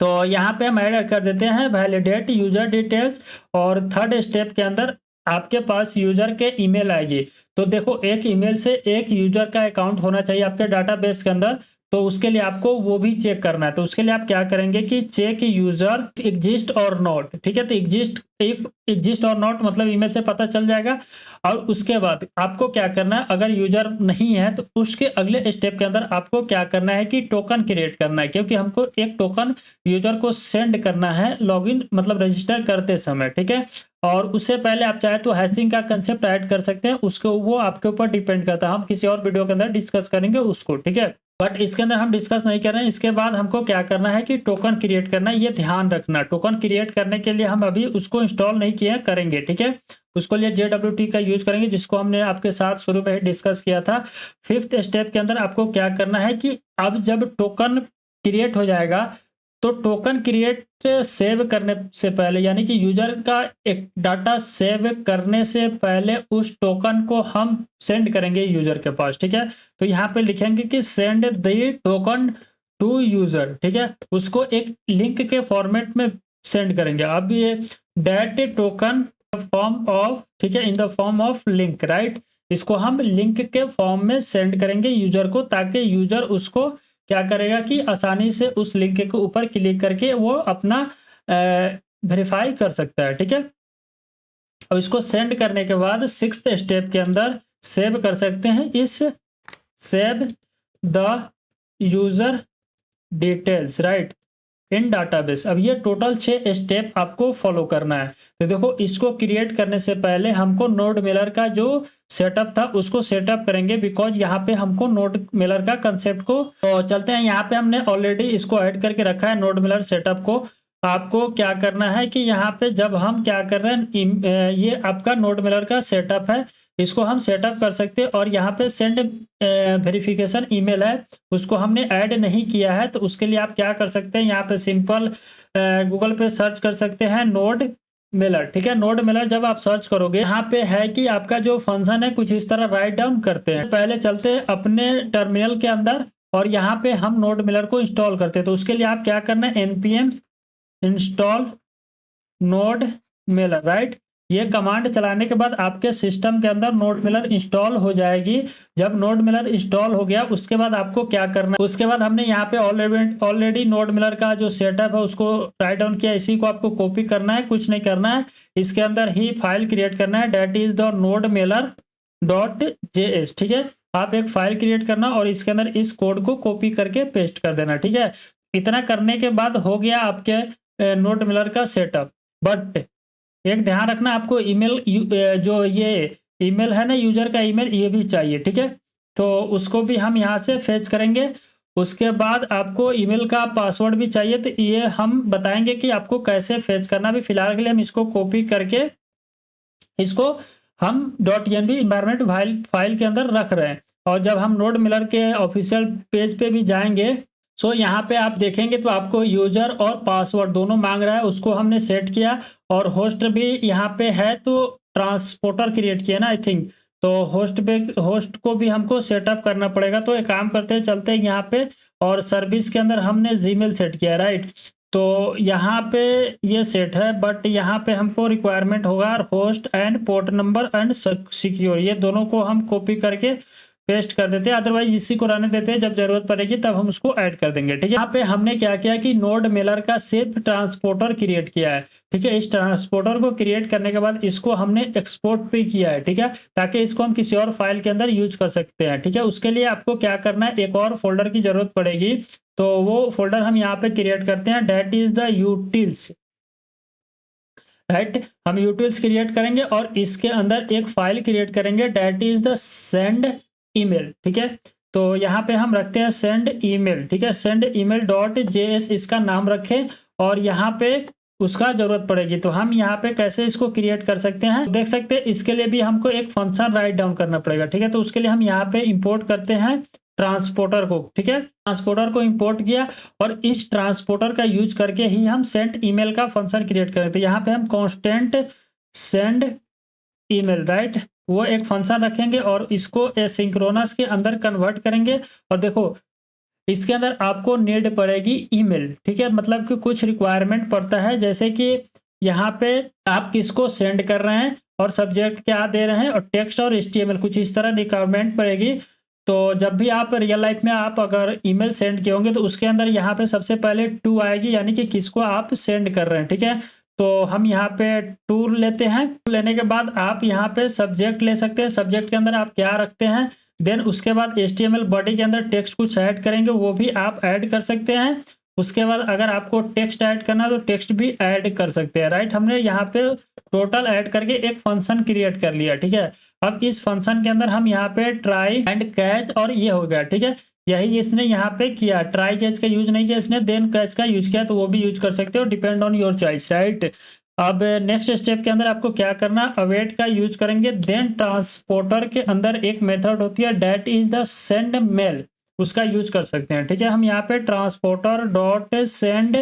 Speaker 1: तो यहाँ पे हम ऐड कर देते हैं वैलिडेट यूजर डिटेल्स, और थर्ड स्टेप के अंदर आपके पास यूजर के ईमेल आएगी। तो देखो, एक ईमेल से एक यूजर का अकाउंट होना चाहिए आपके डाटाबेस के अंदर, तो उसके लिए आपको वो भी चेक करना है। तो उसके लिए आप क्या करेंगे कि चेक यूजर एग्जिस्ट और नॉट, ठीक है। तो एग्जिस्ट, इफ एग्जिस्ट और नॉट मतलब ईमेल से पता चल जाएगा। और उसके बाद आपको क्या करना है, अगर यूजर नहीं है तो उसके अगले स्टेप के अंदर आपको क्या करना है कि टोकन क्रिएट करना है, क्योंकि हमको एक टोकन यूजर को सेंड करना है लॉगिन मतलब रजिस्टर करते समय, ठीक है। और उससे पहले आप चाहे तो हैशिंग का कंसेप्ट ऐड कर सकते हैं, उसको वो आपके ऊपर डिपेंड करता है, हम किसी और वीडियो के अंदर डिस्कस करेंगे उसको, ठीक है। बट इसके अंदर हम डिस्कस नहीं कर रहे हैं। इसके बाद हमको क्या करना है कि टोकन क्रिएट करना है, ये ध्यान रखना। टोकन क्रिएट करने के लिए हम अभी उसको इंस्टॉल नहीं किए हैं, करेंगे, ठीक है। उसको लिए JWT का यूज करेंगे, जिसको हमने आपके साथ शुरू में डिस्कस किया था। 5th स्टेप के अंदर आपको क्या करना है कि अब जब टोकन क्रिएट हो जाएगा तो टोकन क्रिएट सेव करने से पहले, यानी कि यूजर का एक डाटा सेव करने से पहले उस टोकन को हम सेंड करेंगे यूजर के पास, ठीक है। तो यहाँ पे लिखेंगे कि send the token to user, ठीक है। उसको एक लिंक के फॉर्मेट में सेंड करेंगे। अब ये डेट टोकन फॉर्म ऑफ, ठीक है, in the form of link, right. इसको हम लिंक के फॉर्म में सेंड करेंगे यूजर को, ताकि यूजर उसको क्या करेगा कि आसानी से उस लिंक के ऊपर क्लिक करके वो अपना वेरीफाई कर सकता है, ठीक है। और इसको सेंड करने के बाद 6th स्टेप के अंदर सेव कर सकते हैं, इस save the user details, right, in database. अब ये टोटल 6 स्टेप आपको फॉलो करना है। तो देखो, इसको क्रिएट करने से पहले हमको नोड मिलर का जो सेटअप था उसको सेटअप करेंगे, बिकॉज यहाँ पे हमको नोड मिलर का कंसेप्ट को, तो चलते हैं। यहाँ पे हमने ऑलरेडी इसको ऐड करके रखा है नोड मिलर सेटअप को। आपको क्या करना है कि यहाँ पे जब हम क्या कर रहे हैं, ये आपका नोड मिलर का सेटअप है, इसको हम सेटअप कर सकते हैं। और यहाँ पे सेंड वेरिफिकेशन ईमेल है, उसको हमने ऐड नहीं किया है। तो उसके लिए आप क्या कर सकते हैं, यहाँ पे सिंपल गूगल पे सर्च कर सकते हैं नोड मिलर, ठीक है। नोड मिलर जब आप सर्च करोगे, यहाँ पे है कि आपका जो फंक्शन है कुछ इस तरह राइट डाउन करते हैं। पहले चलते हैं अपने टर्मिनल के अंदर और यहाँ पे हम नोड मिलर को इंस्टॉल करते हैं। तो उसके लिए आप क्या करना है, npm install node Miller, right. ये कमांड चलाने के बाद आपके सिस्टम के अंदर नोड मिलर इंस्टॉल हो जाएगी। जब नोड मिलर इंस्टॉल हो गया उसके बाद आपको क्या करना है, उसके बाद हमने यहाँ पे ऑलरेडी नोड मिलर का जो सेटअप है उसको राइट डाउन किया, इसी को आपको कॉपी करना है, कुछ नहीं करना है। इसके अंदर ही फाइल क्रिएट करना है, that is the nodemailer .js, ठीक है। आप एक फाइल क्रिएट करना और इसके अंदर इस कोड को कॉपी करके पेस्ट कर देना, ठीक है। इतना करने के बाद हो गया आपके नोड मिलर का सेटअप। बट एक ध्यान रखना, आपको ईमेल जो ये ईमेल है ना, यूजर का ईमेल, ये भी चाहिए, ठीक है। तो उसको भी हम यहाँ से फेच करेंगे। उसके बाद आपको ईमेल का पासवर्ड भी चाहिए, तो ये हम बताएंगे कि आपको कैसे फेच करना। भी फिलहाल के लिए हम इसको कॉपी करके इसको हम .env इन्वायरमेंट फाइल के अंदर रख रहे हैं। और जब हम नोड मिलर के ऑफिशियल पेज पे भी जाएंगे, सो यहाँ पे आप देखेंगे तो आपको यूजर और पासवर्ड दोनों मांग रहा है, उसको हमने सेट किया। और होस्ट भी यहाँ पे है, तो ट्रांसपोर्टर क्रिएट किया ना, आई थिंक। तो होस्ट को भी हमको सेटअप करना पड़ेगा। तो एक काम करते हैं, चलते हैं यहाँ पे, और सर्विस के अंदर हमने जीमेल सेट किया, राइट। तो यहाँ पे ये सेट है, बट यहाँ पे हमको रिक्वायरमेंट होगा host and port number and secure, ये दोनों को हम कॉपी करके पेस्ट कर देते हैं। अदरवाइज इसी को रहने देते हैं, जब जरूरत पड़ेगी तब हम उसको ऐड कर देंगे, ठीक है। यहाँ पे हमने क्या किया कि नोड मिलर का सिर्फ ट्रांसपोर्टर क्रिएट किया है, ठीक है। इस ट्रांसपोर्टर को क्रिएट करने के बाद इसको हमने एक्सपोर्ट भी किया है, ठीक है, ताकि इसको हम किसी और फाइल के अंदर यूज कर सकते हैं, ठीक है। उसके लिए आपको क्या करना है, एक और फोल्डर की जरूरत पड़ेगी। तो वो फोल्डर हम यहाँ पे क्रिएट करते हैं, that is the utils, right. हम यूटिल्स क्रिएट करेंगे और इसके अंदर एक फाइल क्रिएट करेंगे, that is the send email, ठीक है। तो यहाँ पे हम रखते हैं सेंड ईमेल, ठीक है, सेंड ईमेल .js इसका नाम रखें। और यहाँ पे उसका जरूरत पड़ेगी, तो हम यहाँ पे कैसे इसको क्रिएट कर सकते हैं, देख सकते हैं। इसके लिए भी हमको एक फंक्शन राइट डाउन करना पड़ेगा, ठीक है। तो उसके लिए हम यहाँ पे इंपोर्ट करते हैं ट्रांसपोर्टर को, ठीक है। ट्रांसपोर्टर को इंपोर्ट किया और इस ट्रांसपोर्टर का यूज करके ही हम सेंड ईमेल का फंक्शन क्रिएट करें। तो यहाँ पे हम कांस्टेंट सेंड ईमेल, राइट, वो एक फंक्शन रखेंगे और इसको एसिंक्रोनस के अंदर कन्वर्ट करेंगे। और देखो, इसके अंदर आपको नीड पड़ेगी ईमेल, ठीक है, मतलब कि कुछ रिक्वायरमेंट पड़ता है, जैसे कि यहाँ पे आप किसको सेंड कर रहे हैं और सब्जेक्ट क्या दे रहे हैं और टेक्स्ट और HTML, कुछ इस तरह रिक्वायरमेंट पड़ेगी। तो जब भी आप रियल लाइफ में आप अगर ईमेल सेंड किए होंगे तो उसके अंदर यहाँ पे सबसे पहले टू आएगी, यानी कि किसको आप सेंड कर रहे हैं, ठीक है। तो हम यहाँ पे टू लेते हैं। लेने के बाद आप यहाँ पे सब्जेक्ट ले सकते हैं, सब्जेक्ट के अंदर आप क्या रखते हैं। देन उसके बाद HTML बॉडी के अंदर टेक्स्ट कुछ ऐड करेंगे, वो भी आप ऐड कर सकते हैं। उसके बाद अगर आपको टेक्स्ट ऐड करना है तो टेक्स्ट भी ऐड कर सकते हैं, राइट। हमने यहाँ पे टोटल ऐड करके एक फंक्शन क्रिएट कर लिया, ठीक है। अब इस फंक्शन के अंदर हम यहाँ पे ट्राई एंड कैच, और ये हो गया, ठीक है। यही इसने यहाँ पे किया, ट्राई कैच का यूज नहीं किया इसने, देन कैच का यूज किया, तो वो भी यूज कर सकते हो, depend on your choice, right. अब नेक्स्ट स्टेप के अंदर आपको क्या करना, अवेट का यूज करेंगे, देन ट्रांसपोर्टर के अंदर एक मेथड होती है that is the send mail, उसका यूज कर सकते हैं, ठीक है। हम यहाँ पे ट्रांसपोर्टर डॉट सेंड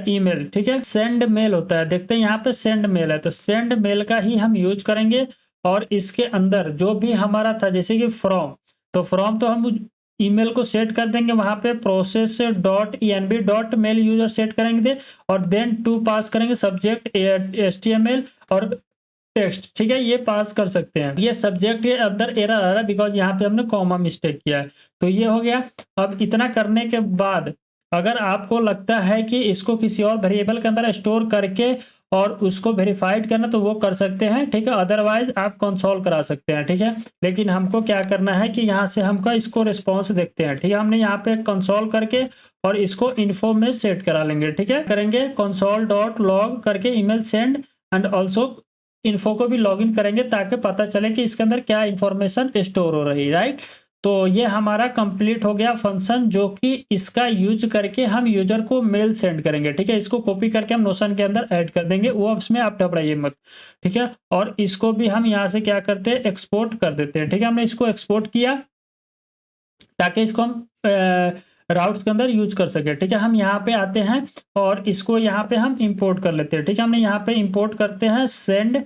Speaker 1: ईमेल, ठीक है, सेंड मेल होता है, देखते हैं यहाँ पे सेंड मेल है, तो सेंड मेल का ही हम यूज करेंगे। और इसके अंदर जो भी हमारा था जैसे कि फ्रॉम, तो फ्रॉम तो हम ईमेल को सेट कर देंगे वहां पे process dot env dot mail user set करेंगे, और देन टू पास करेंगे सब्जेक्ट html और टेक्स्ट, ठीक है, ये पास कर सकते हैं। ये सब्जेक्ट के अंदर एरर आ रहा है बिकॉज यहाँ पे हमने कॉमा मिस्टेक किया है, तो ये हो गया। अब इतना करने के बाद अगर आपको लगता है कि इसको किसी और वेरिएबल के अंदर स्टोर करके और उसको वेरीफाइड करना, तो वो कर सकते हैं, ठीक है, अदरवाइज आप कंसोल करा सकते हैं, ठीक है। लेकिन हमको क्या करना है कि यहाँ से हमका इसको रिस्पॉन्स देखते हैं, ठीक है, हमने यहाँ पे कंसोल करके और इसको इन्फो में सेट करा लेंगे, ठीक है, करेंगे कंसोल डॉट लॉग करके email send and also info को भी लॉगिन करेंगे ताकि पता चले कि इसके अंदर क्या इंफॉर्मेशन स्टोर हो रही है, राइट। तो ये हमारा कंप्लीट हो गया फंक्शन, जो कि इसका यूज करके हम यूजर को मेल सेंड करेंगे, ठीक है। इसको कॉपी करके हम नोशन के अंदर ऐड कर देंगे, वो उसमें आप घबराइए मत, ठीक है। और इसको भी हम यहाँ से क्या करते हैं, एक्सपोर्ट कर देते हैं, ठीक है। हमने इसको एक्सपोर्ट किया ताकि इसको हम राउट्स के अंदर यूज कर सके, ठीक है। हम यहाँ पे आते हैं और इसको यहाँ पे हम इंपोर्ट कर लेते हैं, ठीक है। हमने यहाँ पे इंपोर्ट करते हैं सेंड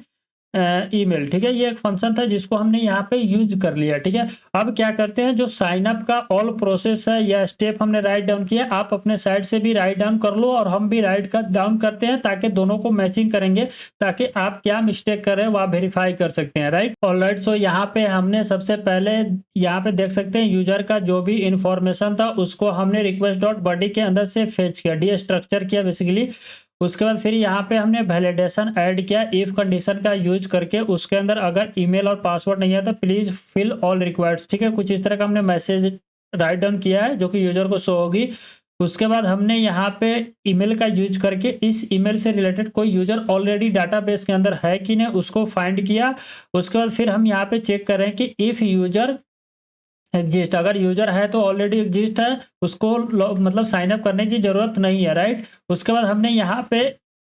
Speaker 1: ईमेल, ठीक है, ये एक फंक्शन था जिसको हमने यहाँ पे यूज कर लिया, ठीक है। अब क्या करते हैं, जो साइन अप का ऑल प्रोसेस है या स्टेप हमने राइट डाउन किया, आप अपने साइड से भी राइट डाउन कर लो और हम भी राइट डाउन करते हैं, ताकि दोनों को मैचिंग करेंगे, ताकि आप क्या मिस्टेक कर रहे हैं वो आप वेरीफाई कर सकते हैं, राइट। ऑलराइट, सो यहाँ पे हमने सबसे पहले यहाँ पे देख सकते हैं यूजर का जो भी इंफॉर्मेशन था उसको हमने रिक्वेस्ट डॉट बॉडी के अंदर से फेच किया, डी स्ट्रक्चर किया बेसिकली। उसके बाद फिर यहाँ पे हमने वैलिडेशन ऐड किया इफ कंडीशन का यूज करके, उसके अंदर अगर ईमेल और पासवर्ड नहीं है तो प्लीज फिल ऑल रिक्वायर्ड्स, ठीक है, कुछ इस तरह का हमने मैसेज राइट डाउन किया है जो कि यूजर को शो होगी। उसके बाद हमने यहाँ पे ईमेल का यूज करके इस ईमेल से रिलेटेड कोई यूजर ऑलरेडी डाटाबेस के अंदर है कि नहीं उसको फाइंड किया। उसके बाद फिर हम यहाँ पे चेक कर रहे हैं कि इफ यूजर एग्जिस्ट, अगर यूजर है तो ऑलरेडी एग्जिस्ट है, उसको मतलब साइन अप करने की जरूरत नहीं है, राइट। उसके बाद हमने यहाँ पे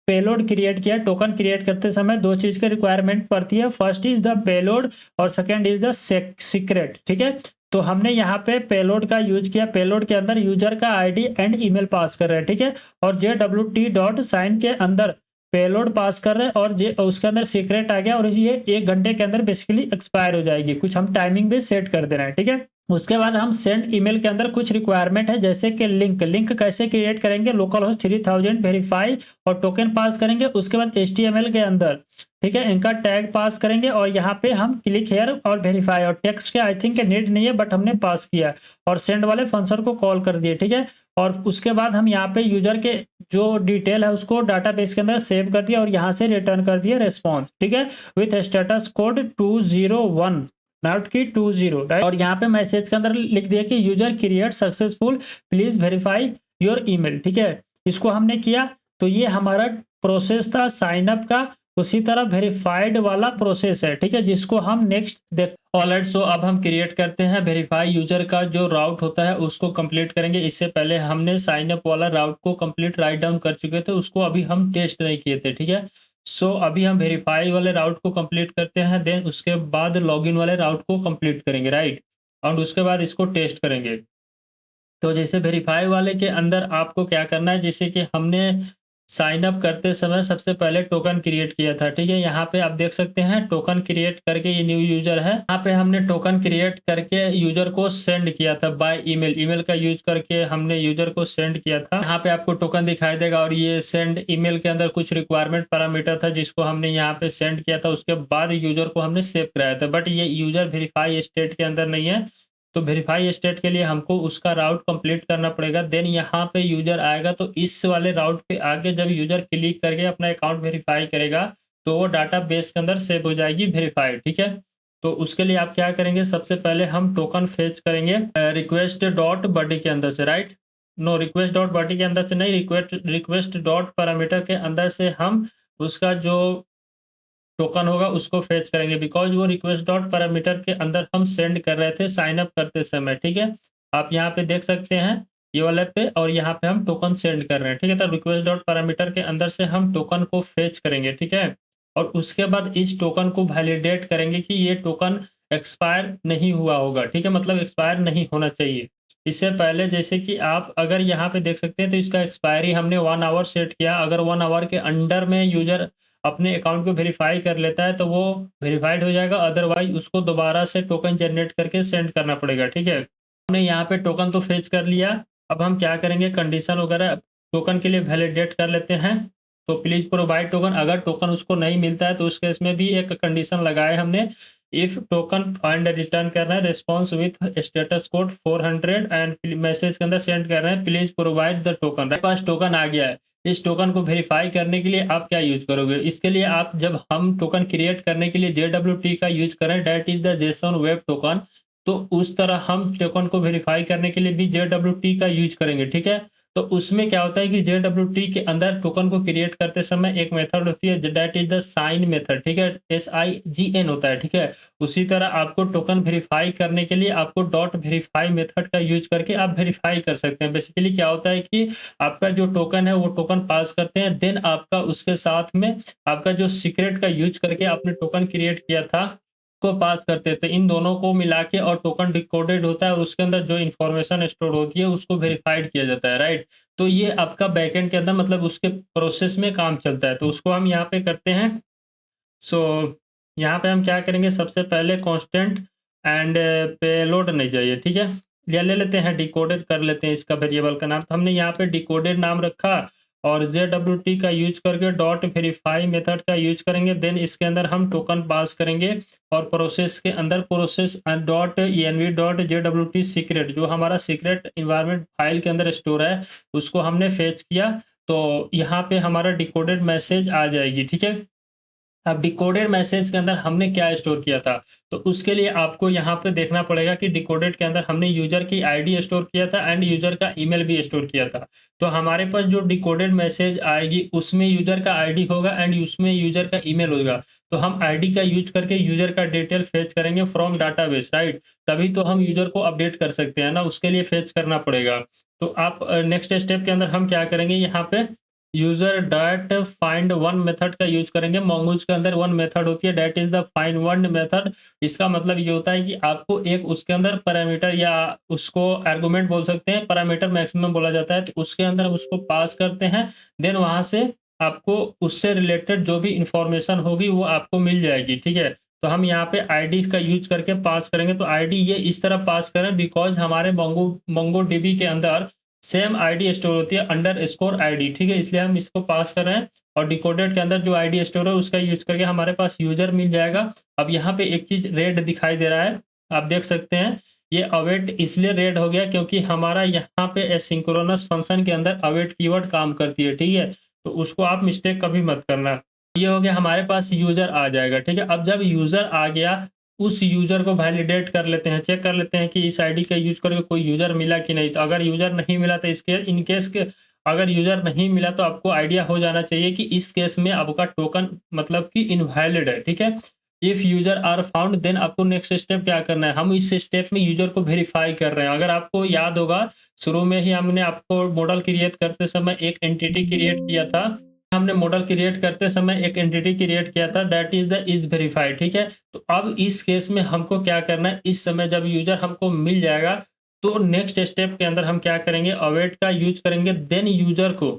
Speaker 1: पेलोड क्रिएट किया, टोकन क्रिएट करते समय दो चीज की रिक्वायरमेंट पड़ती है, फर्स्ट इज द पेलोड और सेकंड इज द सीक्रेट, ठीक है। तो हमने यहाँ पे पेलोड का यूज किया, पेलोड के अंदर यूजर का आईडी एंड ईमेल पास कर रहे हैं, ठीक है, और JWT डॉट साइन के अंदर पेलोड पास कर रहे हैं और जे उसके अंदर सीक्रेट आ गया, और ये 1 घंटे के अंदर बेसिकली एक्सपायर हो जाएगी, कुछ हम टाइमिंग भी सेट कर दे रहे हैं, ठीक है। उसके बाद हम सेंड ईमेल के अंदर कुछ रिक्वायरमेंट है, जैसे कि लिंक कैसे क्रिएट करेंगे, लोकल होस्ट 3000 वेरीफाई और टोकन पास करेंगे। उसके बाद HTML के अंदर, ठीक है, इनका टैग पास करेंगे और यहाँ पे हम क्लिक हेयर और वेरीफाई, और टेक्स्ट के आई थिंक नीड नहीं है बट हमने पास किया और सेंड वाले फंक्शन को कॉल कर दिए, ठीक है। और उसके बाद हम यहाँ पे यूजर के जो डिटेल है उसको डाटाबेस के अंदर सेव कर दिया और यहाँ से रिटर्न कर दिया रिस्पॉन्स, ठीक है, विथ स्टेटस कोड 201 नॉट की 20, राइट। और यहाँ पे मैसेज के अंदर लिख दिया कि user create successful, please verify your email, ठीक है, इसको हमने किया। तो ये हमारा प्रोसेस था साइन अप का, उसी तरह वेरीफाइड वाला प्रोसेस है, ठीक है, जिसको हम नेक्स्ट देख। ऑलराइट, सो अब हम क्रिएट करते हैं वेरीफाई यूजर का जो राउट होता है उसको कंप्लीट करेंगे। इससे पहले हमने साइन अप वाला राउट को कंप्लीट राइट डाउन कर चुके थे, उसको अभी हम टेस्ट नहीं किए थे, ठीक है। सो अभी हम वेरीफाई वाले राउट को कंप्लीट करते हैं, देन उसके बाद लॉगिन वाले राउट को कंप्लीट करेंगे, राइट, और उसके बाद इसको टेस्ट करेंगे। तो जैसे वेरीफाई वाले के अंदर आपको क्या करना है, जैसे कि हमने साइन अप करते समय सबसे पहले टोकन क्रिएट किया था, ठीक है, यहाँ पे आप देख सकते हैं टोकन क्रिएट करके ये न्यू यूजर है, यहाँ पे हमने टोकन क्रिएट करके यूजर को सेंड किया था बाय ईमेल, ईमेल का यूज करके हमने यूजर को सेंड किया था। यहाँ पे आपको टोकन दिखाई देगा और ये सेंड ईमेल के अंदर कुछ रिक्वायरमेंट पैरामीटर था जिसको हमने यहाँ पे सेंड किया था, उसके बाद यूजर को हमने सेव कराया था, बट ये यूजर वेरीफाई स्टेट के अंदर नहीं है। तो वेरीफाई स्टेट के लिए हमको उसका राउट कंप्लीट करना पड़ेगा, देन यहाँ पे यूजर आएगा, तो इस वाले राउट पे आके जब यूजर क्लिक करके अपना अकाउंट वेरीफाई करेगा तो वो डाटा बेस के अंदर सेव हो जाएगी वेरीफाइड, ठीक है। तो उसके लिए आप क्या करेंगे, सबसे पहले हम टोकन फेच करेंगे रिक्वेस्ट डॉट बॉडी के अंदर से, right, no request dot body के अंदर से नहीं, रिक्वेस्ट डॉट पैरामीटर के अंदर से हम उसका जो टोकन होगा उसको फेच करेंगे, बिकॉज वो रिक्वेस्ट डॉट पैरामीटर के अंदर हम सेंड कर रहे थे साइन अप करते समय, ठीक है। आप यहाँ पे देख सकते हैं ये वाले पे, और यहाँ पे हम टोकन सेंड कर रहे हैं, ठीक है। तो रिक्वेस्ट डॉट पैरामीटर के अंदर से हम टोकन को फेच करेंगे, ठीक है। और उसके बाद इस टोकन को वैलिडेट करेंगे कि ये टोकन एक्सपायर नहीं हुआ होगा, ठीक है, मतलब एक्सपायर नहीं होना चाहिए। इससे पहले जैसे कि आप अगर यहाँ पे देख सकते हैं तो इसका एक्सपायरी हमने 1 आवर सेट किया। अगर 1 आवर के अंडर में यूज़र अपने अकाउंट को वेरीफ़ाई कर लेता है तो वो वेरिफाइड हो जाएगा, अदरवाइज़ उसको दोबारा से टोकन जनरेट करके सेंड करना पड़ेगा, ठीक है। हमने यहाँ पे टोकन तो फेच कर लिया, अब हम क्या करेंगे कंडीशन वगैरह टोकन के लिए वैलिडेट कर लेते हैं। तो प्लीज़ प्रोवाइड टोकन, अगर टोकन उसको नहीं मिलता है तो उस केस में भी एक कंडीशन लगाए हमने, इफ टोकन फाइंड रिटर्न कर रहे हैं response with status code 400 and message के अंदर सेंड कर रहे हैं प्लीज प्रोवाइड द टोकन। मेरे पास टोकन आ गया है, इस टोकन को वेरीफाई करने के लिए आप क्या यूज करोगे? इसके लिए आप जब हम टोकन क्रिएट करने के लिए JWT का यूज करें, that is the Jason web token, तो उस तरह हम टोकन को वेरीफाई करने के लिए भी JWT का यूज करेंगे, ठीक है। तो उसमें क्या होता है कि JWT के अंदर टोकन को क्रिएट करते समय एक मेथड होती है that is the sine method, ठीक है, SIGN होता है, ठीक है। उसी तरह आपको टोकन वेरीफाई करने के लिए आपको डॉट वेरीफाई मेथड का यूज करके आप वेरीफाई कर सकते हैं। बेसिकली क्या होता है कि आपका जो टोकन है वो टोकन पास करते हैं, देन आपका उसके साथ में आपका जो सीक्रेट का यूज करके आपने टोकन क्रिएट किया था को पास करते थे। इन दोनों को मिला के और टोकन डिकोडेड होता है और उसके अंदर जो इन्फॉर्मेशन स्टोर होती है उसको वेरीफाइड किया जाता है, राइट। तो ये आपका बैकएंड के अंदर मतलब उसके प्रोसेस में काम चलता है, तो उसको हम यहाँ पे करते हैं। सो यहाँ पे हम क्या करेंगे, सबसे पहले कांस्टेंट एंड पेलोड नहीं चाहिए, ठीक है। या ले लेते हैं डिकोडेड कर लेते हैं इसका वेरिएबल का नाम। तो हमने यहाँ पे डिकोडेड नाम रखा और JWT का यूज करके डॉट वेरीफाई मेथड का यूज करेंगे, देन इसके अंदर हम टोकन पास करेंगे और प्रोसेस के अंदर process dot env dot JWT secret, जो हमारा सीक्रेट इन्वायरमेंट फाइल के अंदर स्टोर है, उसको हमने फेच किया। तो यहाँ पे हमारा डिकोडेड मैसेज आ जाएगी, ठीक है। अब डिकोडेड मैसेज के अंदर हमने क्या स्टोर किया था, तो उसके लिए आपको यहाँ पे देखना पड़ेगा कि डिकोडेड के अंदर हमने यूजर की आईडी स्टोर किया था एंड यूजर का ईमेल भी स्टोर किया था। तो हमारे पास जो डिकोडेड मैसेज आएगी उसमें यूजर का आईडी होगा एंड उसमें यूजर का ईमेल होगा। तो हम आईडी का यूज करके यूजर का डिटेल फेच करेंगे फ्रॉम डाटाबेस, राइट। तभी तो हम यूजर को अपडेट कर सकते हैं ना, उसके लिए फेच करना पड़ेगा। तो आप नेक्स्ट स्टेप के अंदर हम क्या करेंगे, यहाँ पे user dot find one method का यूज करेंगे। mongoose के अंदर वन मेथड होती है that is the find one method. इसका मतलब ये होता है कि आपको एक उसके अंदर पैरामीटर या उसको आर्गुमेंट बोल सकते हैं, पैरामीटर मैक्सिमम बोला जाता है, तो उसके अंदर उसको पास करते हैं, देन वहां से आपको उससे रिलेटेड जो भी इंफॉर्मेशन होगी वो आपको मिल जाएगी, ठीक है। तो हम यहाँ पे आईडी का यूज करके पास करेंगे, तो आईडी ये इस तरह पास करें बिकॉज हमारे MongoDB के अंदर सेम आईडी स्टोर होती है अंडरस्कोर आईडी, ठीक है, इसलिए हम इसको पास कर रहे हैं। और डिकोडेड के अंदर जो आईडी स्टोर है उसका यूज करके हमारे पास यूजर मिल जाएगा। अब यहाँ पे एक चीज रेड दिखाई दे रहा है, आप देख सकते हैं, ये अवेट इसलिए रेड हो गया क्योंकि हमारा यहाँ पे एसिंक्रोनस फंक्शन के अंदर अवेट कीवर्ड काम करती है, ठीक है। तो उसको आप मिस्टेक कभी मत करना। ये हो गया, हमारे पास यूजर आ जाएगा, ठीक है। अब जब यूजर आ गया, उस यूजर को वैलिडेट कर लेते हैं, चेक कर लेते हैं कि इस आईडी का यूज करके कोई यूजर मिला कि नहीं। तो अगर यूजर नहीं मिला तो इसके इन केस के अगर यूजर नहीं मिला तो आपको आइडिया हो जाना चाहिए कि इस केस में आपका टोकन मतलब कि इनवैलिड है, ठीक है। If user are found then आपको नेक्स्ट स्टेप क्या करना है, हम इस स्टेप में यूजर को वेरीफाई कर रहे हैं। अगर आपको याद होगा शुरू में ही हमने आपको मॉडल क्रिएट करते समय एक एंटिटी क्रिएट किया था, हमने मॉडल क्रिएट करते समय एक एंटिटी क्रिएट किया था that is the is verified, ठीक है। तो अब इस केस में हमको क्या करना है, इस समय जब यूजर हमको मिल जाएगा तो नेक्स्ट स्टेप के अंदर हम क्या करेंगे, अवेट का यूज करेंगे, देन यूजर को,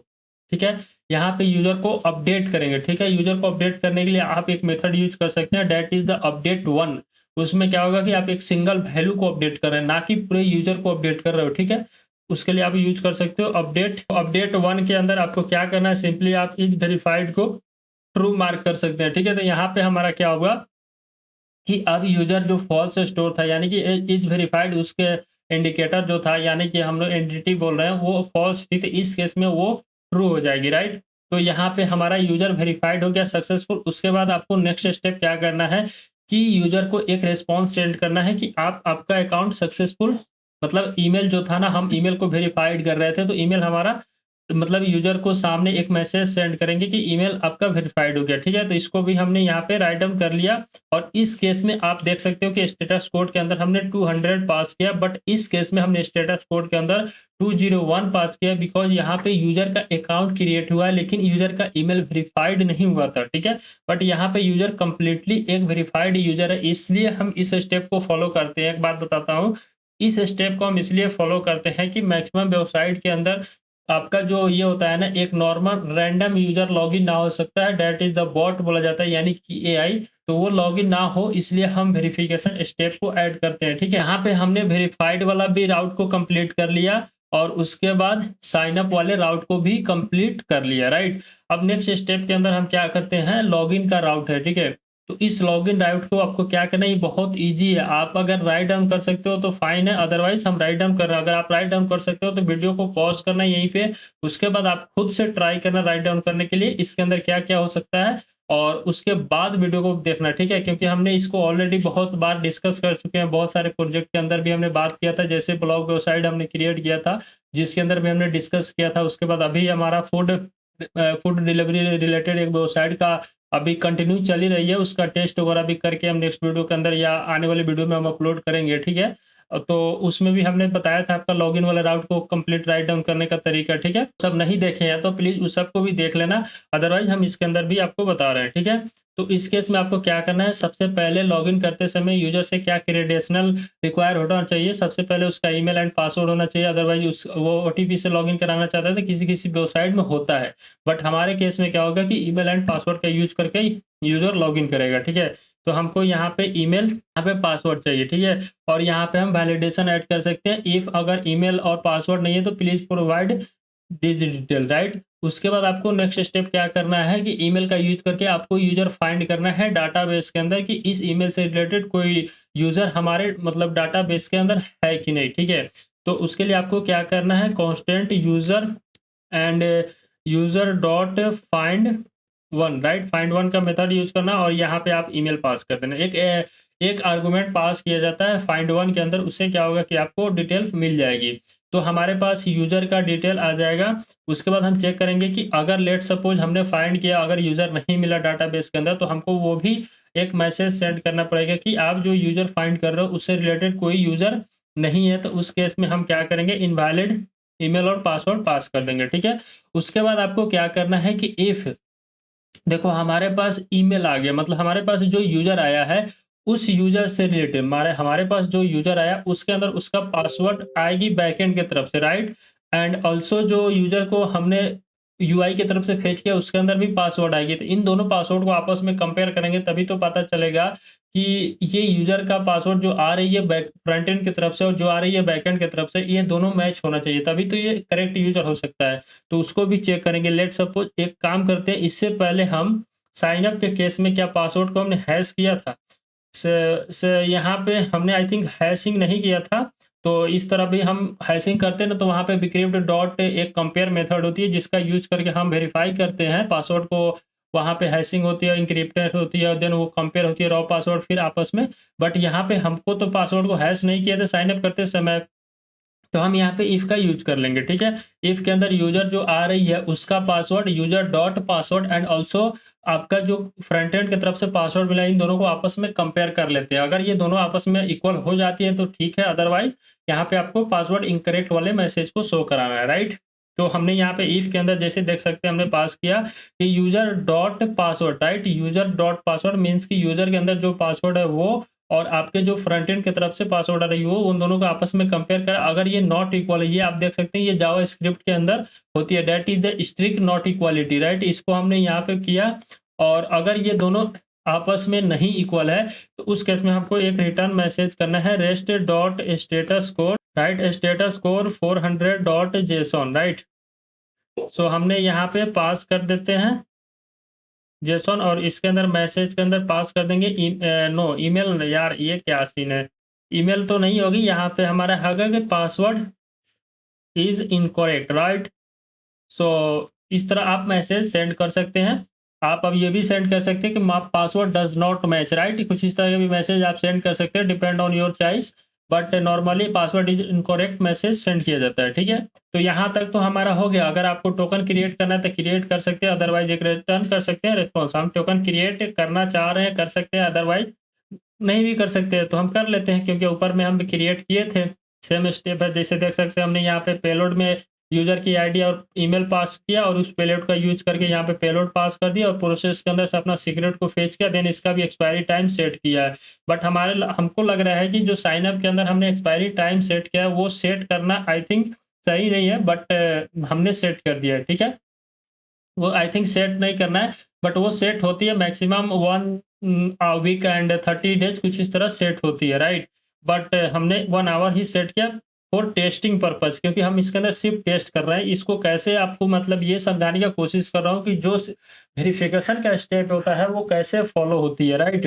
Speaker 1: ठीक है, यहाँ पे यूजर को अपडेट करेंगे, ठीक है। यूजर को अपडेट करने के लिए आप एक मेथड यूज कर सकते हैं that is the update one. उसमें क्या होगा कि आप एक सिंगल वैल्यू को अपडेट कर रहे हैं, ना कि पूरे यूजर को अपडेट कर रहे हो, ठीक है। उसके लिए आप यूज कर सकते हो अपडेट। अपडेट वन के अंदर आपको क्या करना है, सिंपली आप इज वेरीफाइड को ट्रू मार्क कर सकते हैं, ठीक है। तो यहाँ पे हमारा क्या होगा कि अब यूजर जो फॉल्स स्टोर था यानी कि इज वेरीफाइड, उसके इंडिकेटर जो था यानी कि हम लोग एंटिटी बोल रहे हैं वो फॉल्स थी, तो इस केस में वो ट्रू हो जाएगी, राइट। तो यहाँ पे हमारा यूजर वेरीफाइड हो गया सक्सेसफुल। उसके बाद आपको नेक्स्ट स्टेप क्या करना है कि यूजर को एक रिस्पॉन्स सेंड करना है कि आपका अकाउंट सक्सेसफुल, मतलब ईमेल जो था ना, हम ईमेल को वेरीफाइड कर रहे थे तो ईमेल हमारा मतलब यूज़र को सामने एक मैसेज सेंड करेंगे कि ईमेल आपका वेरिफाइड हो गया, ठीक है? तो इसको भी हमने यहाँ पे राइट डाउन कर लिया और इस केस में आप देख सकते हो कि स्टेटस कोड के अंदर हमने 200 पास किया, बट इस केस में हमने स्टेटस कोड के अंदर 201 पास किया, बिकॉज़ यहाँ पे यूज़र का अकाउंट क्रिएट हुआ है लेकिन यूज़र का ईमेल वेरिफाइड नहीं हुआ था, ठीक है? बट यहाँ पे यूज़र कंप्लीटली एक वेरिफाइड यूज़र है, इसलिए हम इस स्टेप को फॉलो करते हैं। एक बात बताता हूँ, इस स्टेप को हम इसलिए फॉलो करते हैं कि मैक्सिमम वेबसाइट के अंदर आपका जो ये होता है ना, एक नॉर्मल रैंडम यूज़र लॉगिन ना हो सकता है, दैट इज़ द बॉट बोला जाता है, यानी कि एआई, तो वो लॉगिन ना हो इसलिए हम वेरिफिकेशन स्टेप को ऐड करते हैं, ठीक है? यहाँ पे हमने वेरिफाइड वाला भी राउट को कंप्लीट कर लिया और उसके बाद साइन अप वाले राउट को भी कंप्लीट कर लिया, राइट? अब नेक्स्ट स्टेप के अंदर हम क्या करते हैं, लॉगिन का राउट है, ठीक है? तो इस लॉगिन राउट को आपको क्या करना है, ये बहुत ईज़ी है। आप अगर राइट डाउन कर सकते हो तो फाइन है, अदरवाइज़ हम राइट डाउन कर रहे हैं। अगर आप राइट डाउन कर सकते हो तो वीडियो को पॉज़ करना है यहीं पे, उसके बाद आप खुद से ट्राई करना राइट डाउन करने के लिए, इसके अंदर क्या-क्या हो सकता है और उसके बाद वीडियो को देखना, ठीक है? क्योंकि हमने इसको ऑलरेडी बहुत बार डिस्कस कर चुके हैं, बहुत सारे प्रोजेक्ट के अंदर भी हमने बात किया था, जैसे ब्लॉग वेबसाइट हमने क्रिएट किया था, जिसके अंदर भी हमने डिस्कस किया था। उसके बाद अभी हमारा फूड डिलीवरी रिलेटेड एक वेबसाइट का अभी कंटिन्यू चल ही रही है, उसका टेस्ट वगैरह भी करके हम नेक्स्ट वीडियो के अंदर या आने वाले वीडियो में हम अपलोड करेंगे, ठीक है? तो उसमें भी हमने बताया था आपका लॉगिन वाला राउट को कंप्लीट राइट डाउन करने का तरीका, ठीक है? सब नहीं देखे हैं तो प्लीज़ उस सबको भी देख लेना, अदरवाइज़ हम इसके अंदर भी आपको बता रहे हैं, ठीक है? तो इस केस में आपको क्या करना है, सबसे पहले लॉगिन करते समय यूज़र से क्या क्रेडेंशियल रिक्वायर होना चाहिए, सबसे पहले उसका ईमेल एंड पासवर्ड होना चाहिए, अदरवाइज़ उस वो ओटीपी से लॉगिन कराना चाहता है तो किसी-किसी वेबसाइट में होता है। बट हमारे केस में क्या होगा कि ईमेल एंड पासवर्ड का यूज़ करके यूज़र लॉगिन करेगा, ठीक है? तो हमको यहाँ पे ईमेल, यहाँ पे पासवर्ड चाहिए, ठीक है? और यहाँ पे हम वैलिडेशन ऐड कर सकते हैं, इफ अगर ईमेल और पासवर्ड नहीं है तो please provide this detail, right? उसके बाद आपको नेक्स्ट स्टेप क्या करना है कि ईमेल का यूज़ करके आपको यूज़र फाइंड करना है डाटाबेस के अंदर कि इस ईमेल से रिलेटेड कोई यूज़र हमारे मतलब डाटाबेस के अंदर है कि नहीं, ठीक है? तो उसके लिए आपको क्या करना है, constant user end user dot find one, right? Find one का मेथड यूज़ करना और यहाँ पे आप ईमेल पास कर देना। एक आर्गुमेंट पास किया जाता है फाइंड वन के अंदर, उससे क्या होगा कि आपको डिटेल्स मिल जाएगी। तो हमारे पास यूज़र का डिटेल आ जाएगा। उसके बाद हम चेक करेंगे कि अगर लेट्स सपोज़ हमने फाइंड किया, अगर यूज़र नहीं मिला डाटाबेस के अंदर, तो हमको वो भी एक मैसेज सेंड करना पड़ेगा कि आप जो यूज़र फाइंड कर रहे हो उससे रिलेटेड कोई यूज़र नहीं है। तो उस केस में हम क्या करेंगे, इनवैलिड ईमेल और पासवर्ड पास कर देंगे, ठीक है? उसके बाद आपको क्या करना है कि इफ देखो हमारे पास ईमेल आ गया, मतलब हमारे पास जो यूज़र आया है, उस यूज़र से रिलेटेड हमारे हमारे पास जो यूज़र आया उसके अंदर उसका पासवर्ड आएगी बैकएंड की तरफ से, राइट? एंड ऑल्सो जो यूज़र को हमने यूआई की तरफ से फेच किया उसके अंदर भी पासवर्ड आएगी। तो इन दोनों पासवर्ड को आपस में कंपेयर करेंगे तभी तो पता चलेगा कि ये यूज़र का पासवर्ड जो आ रही है बैक फ्रंट एंड की तरफ से और जो आ रही है बैकएंड की तरफ से, ये दोनों मैच होना चाहिए, तभी तो ये करेक्ट यूज़र हो सकता है। तो उसको भी चेक करेंगे। लेट्स सपोज़ एक काम करते हैं, इससे पहले हम साइन अप के केस में क्या पासवर्ड को हमने हैश किया था? स यहाँ पे हमने आई थिंक हैशिंग नहीं किया था, तो इस तरह भी हम हैशिंग करते हैं ना, तो वहाँ पे बिक्रिप्ट डॉट एक कंपेयर मेथड होती है जिसका यूज़ करके हम वेरीफाई करते हैं पासवर्ड को, वहाँ पे हैशिंग होती है, एन्क्रिप्टेड होती है और देन वो कंपेयर होती है रॉ पासवर्ड फिर आपस में। बट यहाँ पे हमको तो पासवर्ड को हैश नहीं किया था साइन अप करते समय, तो हम यहाँ पे इफ का यूज़ कर लेंगे, ठीक है? इफ के अंदर यूज़र जो आ रही है उसका password user dot password and also आपका जो फ्रंट एंड की तरफ से पासवर्ड मिला, इन दोनों को आपस में कंपेयर कर लेते हैं। अगर ये दोनों आपस में इक्वल हो जाती है तो ठीक है, अदरवाइज़ यहाँ पे आपको पासवर्ड इनकरेक्ट वाले मैसेज को शो कराना है, राइट? तो हमने यहाँ पे इफ के अंदर जैसे देख सकते हैं हमने पास किया कि user dot password, right? User dot password means कि यूज़र के अंदर जो पासवर्ड है वो और आपके जो फ्रंट एंड की तरफ से पासवर्ड आ रही हो, उन दोनों को आपस में कंपेयर करें। अगर ये नॉट इक्वल है, ये आप देख सकते हैं ये जावास्क्रिप्ट के अंदर होती है, that is the strict not equality, right? इसको हमने यहाँ पे किया और अगर ये दोनों आपस में नहीं इक्वल है, तो उस केस में आपको एक रिटर्न मैसेज करना है, rest dot status code, right? Status code 400 dot JSON, right? So हमने यहाँ पे पास कर देते हैं जेसॉन और इसके अंदर मैसेज के अंदर पास कर देंगे नो ईमेल, यार ये क्या सीन है, ईमेल तो नहीं होगी यहाँ पे, हमारा होगा कि पासवर्ड इज इनकरेक्ट, राइट? सो इस तरह आप मैसेज सेंड कर सकते हैं। आप अब ये भी सेंड कर सकते हैं कि password does not match, right? कुछ इस तरह के भी मैसेज आप सेंड कर सकते हैं, depend on your choice. But normally password is incorrect message send किया जाता है, ठीक है। तो यहाँ तक तो हमारा हो गया। अगर आपको टोकन क्रिएट करना है तो क्रिएट कर सकते हैं, अदरवाइज एक रिटर्न कर सकते हैं रिस्पॉन्स। हम टोकन क्रिएट करना चाह रहे हैं कर सकते हैं, अदरवाइज नहीं भी कर सकते हैं तो हम कर लेते हैं, क्योंकि ऊपर में हम क्रिएट किए थे। सेम स्टेप है, जैसे देख सकते हैं हमने यहाँ पे पेलोड में यूजर की आईडी और ईमेल पास किया और उस पेलोड का यूज करके यहाँ पे पेलोड पास कर दिया और प्रोसेस के अंदर से अपना सीक्रेट को फेच किया, देन इसका भी एक्सपायरी टाइम सेट किया है। बट हमको लग रहा है कि जो साइन अप के अंदर हमने एक्सपायरी टाइम सेट किया है वो सेट करना आई थिंक सही नहीं है, बट हमने सेट कर दिया है, ठीक है। वो आई थिंक सेट नहीं करना है, बट वो सेट होती है मैक्सिमम 1 वीक एंड 30 डेज कुछ इस तरह सेट होती है, राइट। बट हमने 1 आवर ही सेट किया फॉर टेस्टिंग पर्पज, क्योंकि हम इसके अंदर सिर्फ टेस्ट कर रहे हैं। इसको कैसे आपको मतलब ये समझाने की कोशिश कर रहा हूँ कि जो वेरिफिकेशन का स्टेप होता है वो कैसे फॉलो होती है, राइट।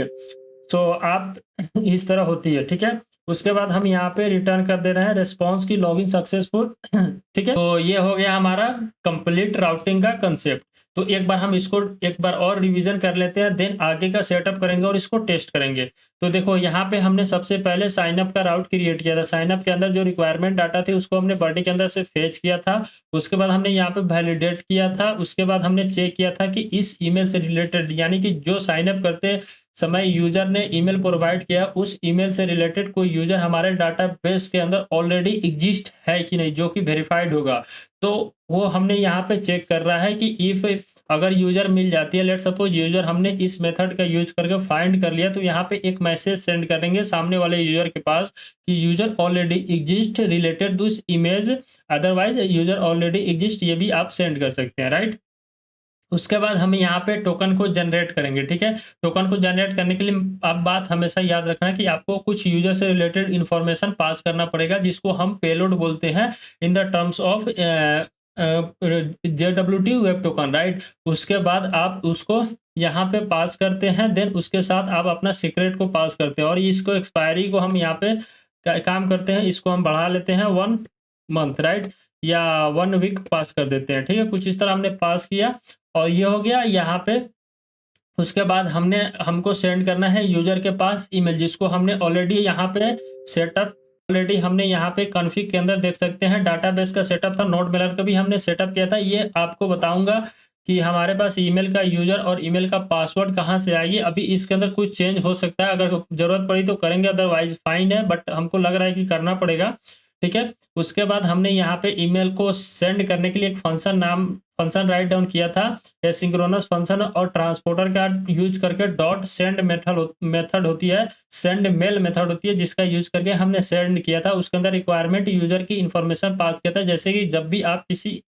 Speaker 1: सो आप इस तरह होती है, ठीक है। उसके बाद हम यहाँ पे रिटर्न कर दे रहे हैं रिस्पॉन्स की लॉगिन सक्सेसफुल, ठीक है। तो ये हो गया हमारा कंप्लीट राउटिंग का कंसेप्ट। तो एक बार हम इसको एक बार और रिवीजन कर लेते हैं, देन आगे का सेटअप करेंगे और इसको टेस्ट करेंगे। तो देखो यहाँ पे हमने सबसे पहले साइन अप का राउट क्रिएट किया था। साइन अप के अंदर जो रिक्वायरमेंट डाटा थे उसको हमने बॉडी के अंदर से फेच किया था। उसके बाद हमने यहाँ पे वैलिडेट किया था। उसके बाद हमने चेक किया था कि इस ईमेल से रिलेटेड, यानी कि जो साइन अप करते समय यूजर ने ईमेल प्रोवाइड किया उस ईमेल से रिलेटेड कोई यूजर हमारे डाटाबेस के अंदर ऑलरेडी एग्जिस्ट है कि नहीं, जो कि वेरीफाइड होगा। तो वो हमने यहाँ पे चेक कर रहा है कि इफ अगर यूजर मिल जाती है, लेट सपोज यूजर हमने इस मेथड का यूज करके फाइंड कर लिया, तो यहाँ पे एक मैसेज सेंड करेंगे सामने वाले यूजर के पास कि user already exist related this image, otherwise user already exist, ये भी आप सेंड कर सकते हैं, राइट। उसके बाद हम यहाँ पे टोकन को जनरेट करेंगे, ठीक है। टोकन को जनरेट करने के लिए आप बात हमेशा याद रखना कि आपको कुछ यूजर से रिलेटेड इन्फॉर्मेशन पास करना पड़ेगा, जिसको हम पेलोड बोलते हैं in the terms of JWT web token, right. उसके बाद आप उसको यहाँ पे पास करते हैं, देन उसके साथ आप अपना सीक्रेट को पास करते हैं और इसको एक्सपायरी को हम यहाँ पे काम करते हैं, इसको हम बढ़ा लेते हैं 1 मंथ, राइट, या 1 वीक पास कर देते हैं, ठीक है। कुछ इस तरह हमने पास किया और ये हो गया यहाँ पे। उसके बाद हमको सेंड करना है यूजर के पास ईमेल, जिसको हमने ऑलरेडी यहाँ पे सेटअप, ऑलरेडी हमने यहाँ पे कॉन्फ़िग के अंदर देख सकते हैं डाटाबेस का सेटअप था, नोड मेलर का भी हमने सेटअप किया था। ये आपको बताऊंगा कि हमारे पास ईमेल का यूजर और ईमेल का पासवर्ड कहाँ से आएगी। अभी इसके अंदर कुछ चेंज हो सकता है, अगर जरूरत पड़ी तो करेंगे, अदरवाइज फाइन है, बट हमको लग रहा है कि करना पड़ेगा, ठीक है। उसके बाद हमने यहाँ पे ईमेल को सेंड करने के लिए एक फंक्शन राइट डाउन किया था, एसिंक्रोनस फंक्शन और ट्रांसपोर्टर का यूज करके डॉट सेंड मेथड होती है, सेंड मेल मेथड होती है, जिसका यूज करके हमने सेंड किया था। उसके अंदर रिक्वायरमेंट यूजर की इन्फॉर्मेशन पास किया था, जैसे कि जब भी आप किसी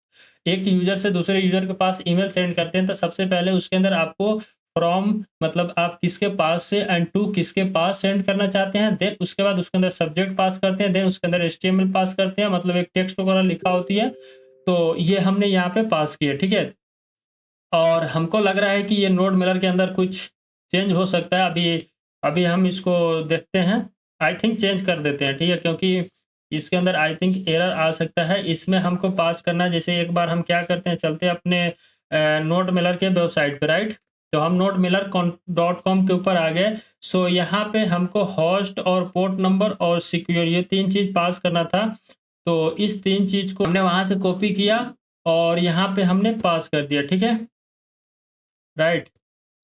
Speaker 1: एक यूजर से दूसरे यूजर के पास ईमेल सेंड करते हैं तो सबसे पहले उसके अंदर आपको फ्रॉम मतलब आप किसके पास से एंड टू किसके पास सेंड करना चाहते हैं, देन उसके बाद उसके अंदर सब्जेक्ट पास करते हैं, देन उसके अंदर HTML पास करते हैं, मतलब एक टेक्स्ट वगैरह लिखा होती है। तो ये हमने यहाँ पे पास किया, ठीक है। और हमको लग रहा है कि ये नोड मिरर के अंदर कुछ चेंज हो सकता है। अभी अभी हम इसको देखते हैं, आई थिंक चेंज कर देते हैं, ठीक है, क्योंकि इसके अंदर आई थिंक एरर आ सकता है। इसमें हमको पास करना है, जैसे एक बार हम क्या करते हैं, चलते हैं अपने नोड मिलर के वेबसाइट पे, राइट। तो हम नोड मिलर .com के ऊपर आ गए। सो यहाँ पे हमको होस्ट और पोर्ट नंबर और सिक्योर, ये 3 चीज़ पास करना था। तो इस 3 चीज़ को हमने वहाँ से कॉपी किया और यहाँ पे हमने पास कर दिया, ठीक है, राइट।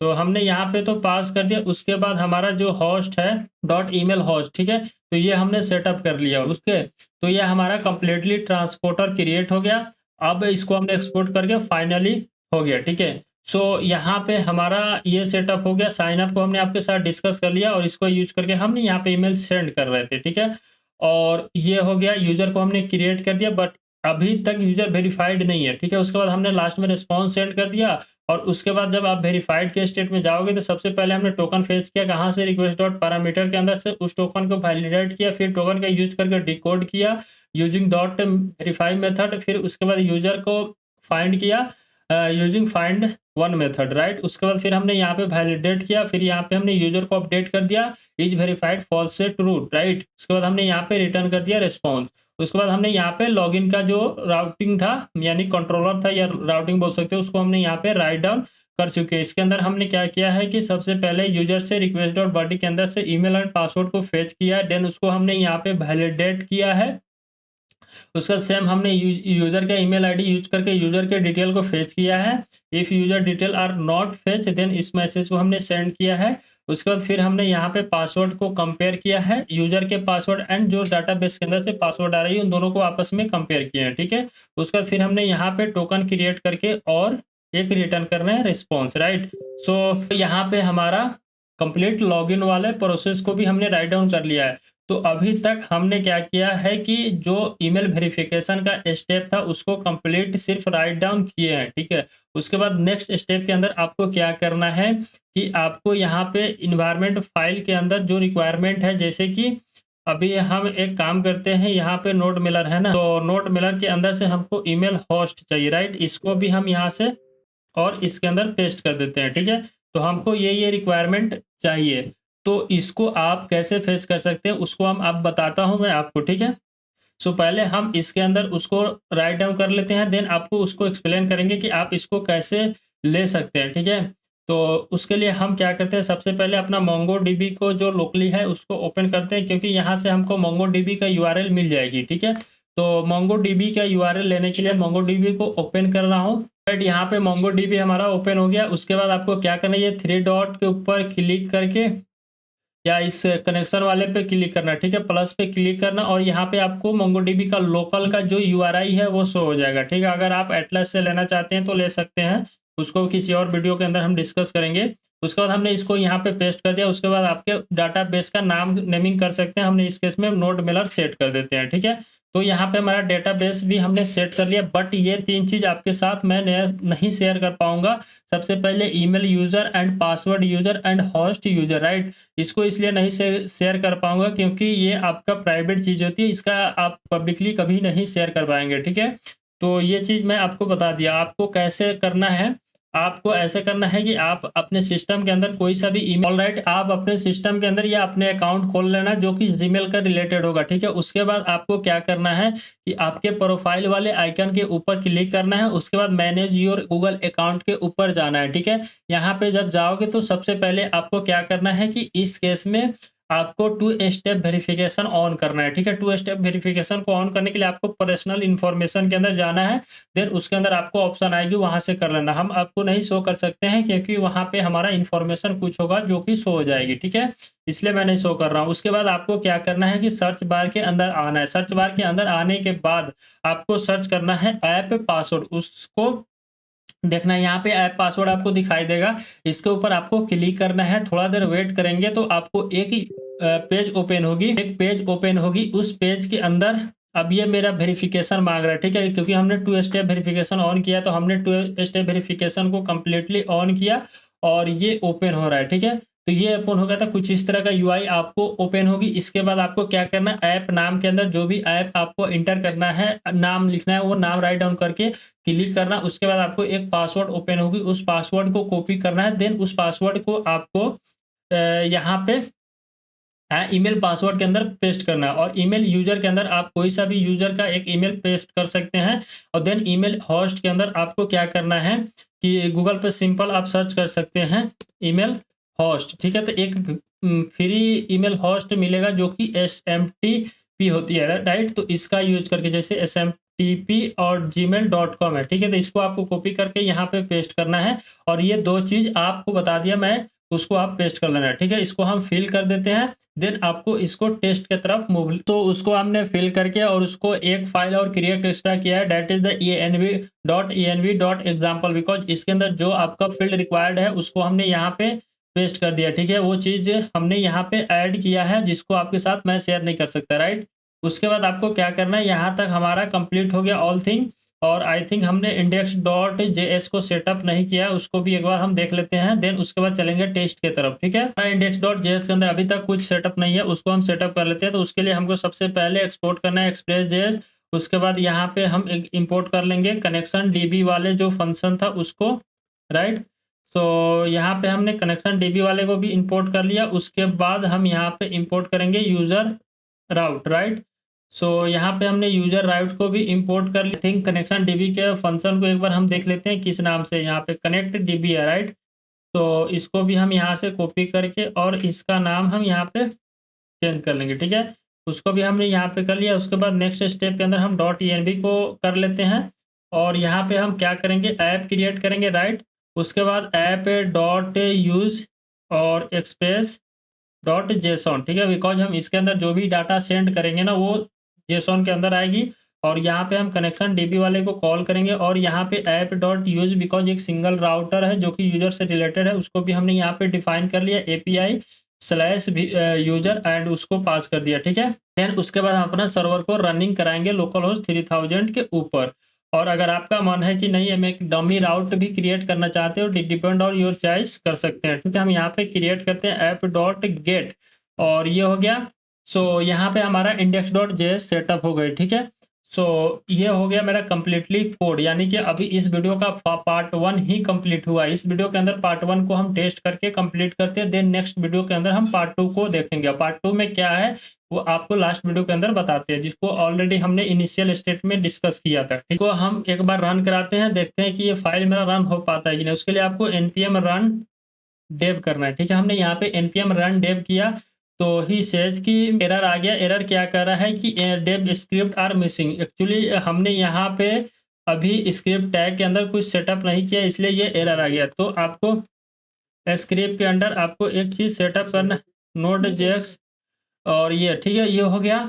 Speaker 1: तो हमने यहाँ पे तो पास कर दिया। उसके बाद हमारा जो होस्ट है डॉट ईमेल होस्ट, ठीक है, तो ये हमने सेटअप कर लिया उसके। तो ये हमारा कंप्लीटली ट्रांसपोर्टर क्रिएट हो गया। अब इसको हमने एक्सपोर्ट करके फाइनली हो गया, ठीक है। सो यहाँ पे हमारा ये सेटअप हो गया। साइन अप को हमने आपके साथ डिस्कस कर लिया और इसको यूज करके हमने यहाँ पे ईमेल सेंड कर रहे थे, ठीक है। और ये हो गया, यूजर को हमने क्रिएट कर दिया, बट अभी तक यूजर वेरीफाइड नहीं है, ठीक है। उसके बाद हमने लास्ट में रिस्पॉन्स सेंड कर दिया और उसके बाद जब आप वेरीफाइड के स्टेट में जाओगे तो सबसे पहले हमने टोकन फेच किया, कहाँ से, रिक्वेस्ट डॉट पैरामीटर के अंदर से उस टोकन को वैलिडेट किया, फिर टोकन का यूज करके डिकोड किया यूजिंग डॉट वेरीफाई मेथड, फिर उसके बाद यूजर को फाइंड किया using find one method, right. उसके बाद फिर हमने यहाँ पे वैलिडेट किया, फिर यहाँ पे हमने यूजर को अपडेट कर दिया इज वेरीफाइड फॉल्स से ट्रू, राइट। उसके बाद हमने यहाँ पे रिटर्न कर दिया रिस्पॉन्स। उसके बाद हमने यहाँ पे लॉगिन का जो राउटिंग था, यानी कंट्रोलर था या राउटिंग बोल सकते हो, उसको हमने यहाँ पे राइट डाउन कर चुके हैं। इसके अंदर हमने क्या किया है कि सबसे पहले यूजर से रिक्वेस्ट डॉट बॉडी के अंदर से ईमेल एंड पासवर्ड को फेच किया है, देन उसको हमने यहाँ पे वैलिडेट किया है। उसका सेम हमने यूजर का ईमेल आईडी यूज करके यूजर के डिटेल को फेच किया है। If user detail are not fetch then इस मैसेज को हमने सेंड किया है। उसके बाद फिर हमने यहाँ पे पासवर्ड को कंपेयर किया है, यूजर के पासवर्ड एंड जो डाटाबेस के अंदर से पासवर्ड आ रही है उन दोनों को आपस में कंपेयर किया है, ठीक है। उसके बाद फिर हमने यहाँ पे टोकन क्रिएट करके और एक रिटर्न करना है रिस्पॉन्स, राइट। सो यहाँ पे हमारा कंप्लीट लॉगिन वाले प्रोसेस को भी हमने राइट डाउन कर लिया है। तो अभी तक हमने क्या किया है कि जो ईमेल वेरिफिकेशन का स्टेप था उसको कंप्लीट सिर्फ राइट डाउन किए हैं, ठीक है। उसके बाद नेक्स्ट स्टेप के अंदर आपको क्या करना है कि आपको यहाँ पे इन्वायरमेंट फाइल के अंदर जो रिक्वायरमेंट है, जैसे कि अभी हम एक काम करते हैं, यहाँ पे नोट मिलर है ना, तो नोट मिलर के अंदर से हमको ईमेल होस्ट चाहिए, राइट। इसको भी हम यहाँ से और इसके अंदर पेस्ट कर देते हैं, ठीक है। तो हमको ये रिक्वायरमेंट चाहिए, तो इसको आप कैसे फेच कर सकते हैं उसको हम अब बताता हूँ मैं आपको, ठीक है। सो पहले हम इसके अंदर उसको राइट डाउन कर लेते हैं, देन आपको उसको एक्सप्लेन करेंगे कि आप इसको कैसे ले सकते हैं, ठीक है। तो उसके लिए हम क्या करते हैं, सबसे पहले अपना मोंगोडीबी को जो लोकली है उसको ओपन करते हैं, क्योंकि यहाँ से हमको मोंगोडीबी का यूआरएल मिल जाएगी, ठीक है। तो मोंगोडीबी का यूआरएल लेने के लिए मोंगोडीबी को ओपन कर रहा हूँ। बट यहाँ पे मोंगोडीबी हमारा ओपन हो गया। उसके बाद आपको क्या करना है, ये थ्री डॉट के ऊपर क्लिक करके या इस कनेक्शन वाले पे क्लिक करना, ठीक है। प्लस पे क्लिक करना और यहाँ पे आपको मोंगोडीबी का लोकल का जो यूआरआई है वो शो हो जाएगा, ठीक है। अगर आप एटलस से लेना चाहते हैं तो ले सकते हैं, उसको किसी और वीडियो के अंदर हम डिस्कस करेंगे। उसके बाद हमने इसको यहाँ पे पेस्ट कर दिया। उसके बाद आपके डाटाबेस का नाम नेमिंग कर सकते हैं, हमने इस केस में नोट मिलर सेट कर देते हैं, ठीक है। तो यहाँ पे हमारा डेटाबेस भी हमने सेट कर लिया, बट ये 3 चीज़ आपके साथ मैं नहीं शेयर कर पाऊँगा। सबसे पहले email user and password user and host user, right. इसको इसलिए नहीं शेयर कर पाऊँगा क्योंकि ये आपका प्राइवेट चीज़ होती है, इसका आप पब्लिकली कभी नहीं शेयर कर पाएँगे, ठीक है। तो ये चीज़ मैं आपको बता दिया। आपको कैसे करना है, आपको ऐसे करना है कि आप अपने सिस्टम के अंदर कोई सा भी ईमेल, ऑलराइट, आप अपने सिस्टम के अंदर या अपने अकाउंट खोल लेना जो कि जीमेल का रिलेटेड होगा, ठीक है। उसके बाद आपको क्या करना है कि आपके प्रोफाइल वाले आइकन के ऊपर क्लिक करना है। उसके बाद मैनेज योर गूगल अकाउंट के ऊपर जाना है, ठीक है। यहाँ पे जब जाओगे तो सबसे पहले आपको क्या करना है कि इस केस में आपको 2 स्टेप वेरिफिकेशन ऑन करना है, ठीक है। 2 स्टेप वेरिफिकेशन को ऑन करने के लिए आपको पर्सनल इन्फॉर्मेशन के अंदर जाना है, देन उसके अंदर आपको ऑप्शन आएगी, वहाँ से कर लेना। हम आपको नहीं शो कर सकते हैं क्योंकि वहाँ पे हमारा इन्फॉर्मेशन कुछ होगा जो कि शो हो जाएगी, ठीक है। इसलिए मैं नहीं शो कर रहा हूँ। उसके बाद आपको क्या करना है कि सर्च बार के अंदर आना है। सर्च बार के अंदर आने के बाद आपको सर्च करना है ऐप पासवर्ड, उसको देखना है। यहाँ पे ऐप पासवर्ड आपको दिखाई देगा, इसके ऊपर आपको क्लिक करना है। थोड़ा देर वेट करेंगे तो आपको एक ही पेज ओपन होगी, एक पेज ओपन होगी। उस पेज के अंदर अब ये मेरा वेरिफिकेशन मांग रहा है, ठीक है, क्योंकि हमने 2 स्टेप वेरिफिकेशन ऑन किया, तो हमने 2 स्टेप वेरिफिकेशन को कंप्लीटली ऑन किया और ये ओपन हो रहा है, ठीक है। तो ये ओपन हो गया था, कुछ इस तरह का यूआई आपको ओपन होगी। इसके बाद आपको क्या करना है, ऐप नाम के अंदर जो भी ऐप आपको इंटर करना है, नाम लिखना है, वो नाम राइट डाउन करके क्लिक करना। उसके बाद आपको एक पासवर्ड ओपन होगी, उस पासवर्ड को कॉपी करना है। देन उस पासवर्ड को आपको यहाँ पे ईमेल पासवर्ड के अंदर पेस्ट करना है और ईमेल यूजर के अंदर आप कोई सा भी यूजर का एक ईमेल पेस्ट कर सकते हैं। और देन ईमेल होस्ट के अंदर आपको क्या करना है कि गूगल पे सिंपल आप सर्च कर सकते हैं ईमेल होस्ट, ठीक है। तो एक फ्री ईमेल होस्ट मिलेगा जो कि एसएमटीपी होती है, राइट। तो इसका यूज करके, जैसे एसएमटीपी और gmail.com है, ठीक है। तो इसको आपको कॉपी करके यहाँ पे पेस्ट करना है और ये 2 चीज़ आपको बता दिया मैं, उसको आप पेस्ट कर लेना है, ठीक है। इसको हम फिल कर देते हैं, देन आपको इसको टेस्ट के तरफ मूव, तो उसको हमने फिल करके और उसको एक फाइल और क्रिएट एक्स्ट्रा किया है, that is the env.example, because इसके अंदर जो आपका फील्ड रिक्वायर्ड है उसको हमने यहाँ पे पेस्ट कर दिया, ठीक है। वो चीज़ हमने यहाँ पे ऐड किया है जिसको आपके साथ मैं शेयर नहीं कर सकता, राइट। उसके बाद आपको क्या करना है, यहाँ तक हमारा कंप्लीट हो गया ऑल थिंग। और आई थिंक हमने इंडेक्स डॉट जेएस को सेटअप नहीं किया है, उसको भी एक बार हम देख लेते हैं, देन उसके बाद चलेंगे टेस्ट की तरफ, ठीक है। इंडेक्स डॉट जेएस के अंदर अभी तक कुछ सेटअप नहीं है, उसको हम सेटअप कर लेते हैं। तो उसके लिए हमको सबसे पहले एक्सपोर्ट करना है एक्सप्रेस जेएस। उसके बाद यहाँ पे हम इंपोर्ट कर लेंगे कनेक्शन डीबी वाले जो फंक्शन था उसको, राइट। सो यहाँ पे हमने कनेक्शन डीबी वाले को भी इंपोर्ट कर लिया। उसके बाद हम यहाँ पे इंपोर्ट करेंगे यूजर राउट, राइट। यहाँ पे हमने यूजर राइट को भी इंपोर्ट कर लिया। थिंक कनेक्शन डीबी के फंक्शन को एक बार हम देख लेते हैं किस नाम से, यहाँ पे कनेक्ट डीबी है, राइट। तो इसको भी हम यहाँ से कॉपी करके और इसका नाम हम यहाँ पे चेंज कर लेंगे, ठीक है। उसको भी हमने यहाँ पे कर लिया। उसके बाद नेक्स्ट स्टेप के अंदर हम डॉट env को कर लेते हैं और यहाँ पे हम क्या करेंगे, ऐप क्रिएट करेंगे, राइट। उसके बाद ऐप डॉट यूज और एक्सप्रेस डॉट जेसॉन, ठीक है, बिकॉज हम इसके अंदर जो भी डाटा सेंड करेंगे ना वो जेसॉन के अंदर आएगी। और यहाँ पे हम कनेक्शन डीबी वाले को कॉल करेंगे और यहाँ पे ऐप डॉट यूज, बिकॉज एक सिंगल राउटर है जो कि यूजर से रिलेटेड है, उसको भी हमने यहाँ पे डिफाइन कर लिया एपीआई स्लैश यूजर एंड उसको पास कर दिया, ठीक है। देन उसके बाद हम अपना सर्वर को रनिंग कराएंगे लोकल होस्ट 3000 के ऊपर। और अगर आपका मन है कि नहीं हम एक डमी राउट भी क्रिएट करना चाहते हो, डिपेंड ऑन योर चॉइस, कर सकते हैं, ठीक है। हम यहाँ पे क्रिएट करते हैं ऐप डॉट गेट और ये हो गया। यहाँ पे हमारा इंडेक्स डॉट जेएस सेटअप हो गई, ठीक है। ये हो गया मेरा कंप्लीटली कोड, यानी कि अभी इस वीडियो का पार्ट 1 ही कंप्लीट हुआ। इस वीडियो के अंदर पार्ट 1 को हम टेस्ट करके कंप्लीट करते हैं, देन नेक्स्ट वीडियो के अंदर हम पार्ट 2 को देखेंगे। पार्ट 2 में क्या है वो आपको लास्ट वीडियो के अंदर बताते हैं, जिसको ऑलरेडी हमने इनिशियल स्टेट में डिस्कस किया था, ठीक है। हम एक बार रन कराते हैं, देखते हैं कि ये फाइल मेरा रन हो पाता है कि नहीं। उसके लिए आपको npm रन डेव करना है, ठीक है। हमने यहाँ पे npm रन डेव किया तो ही सेज की एरर आ गया। एरर क्या कर रहा है कि dev script are missing. Actually हमने यहाँ पे अभी स्क्रिप्ट टैग के अंदर कुछ सेटअप नहीं किया, इसलिए ये एरर आ गया। तो आपको स्क्रिप्ट के अंदर आपको एक चीज़ सेटअप करना, नोड जेएक्स और ये, ठीक है, ये हो गया।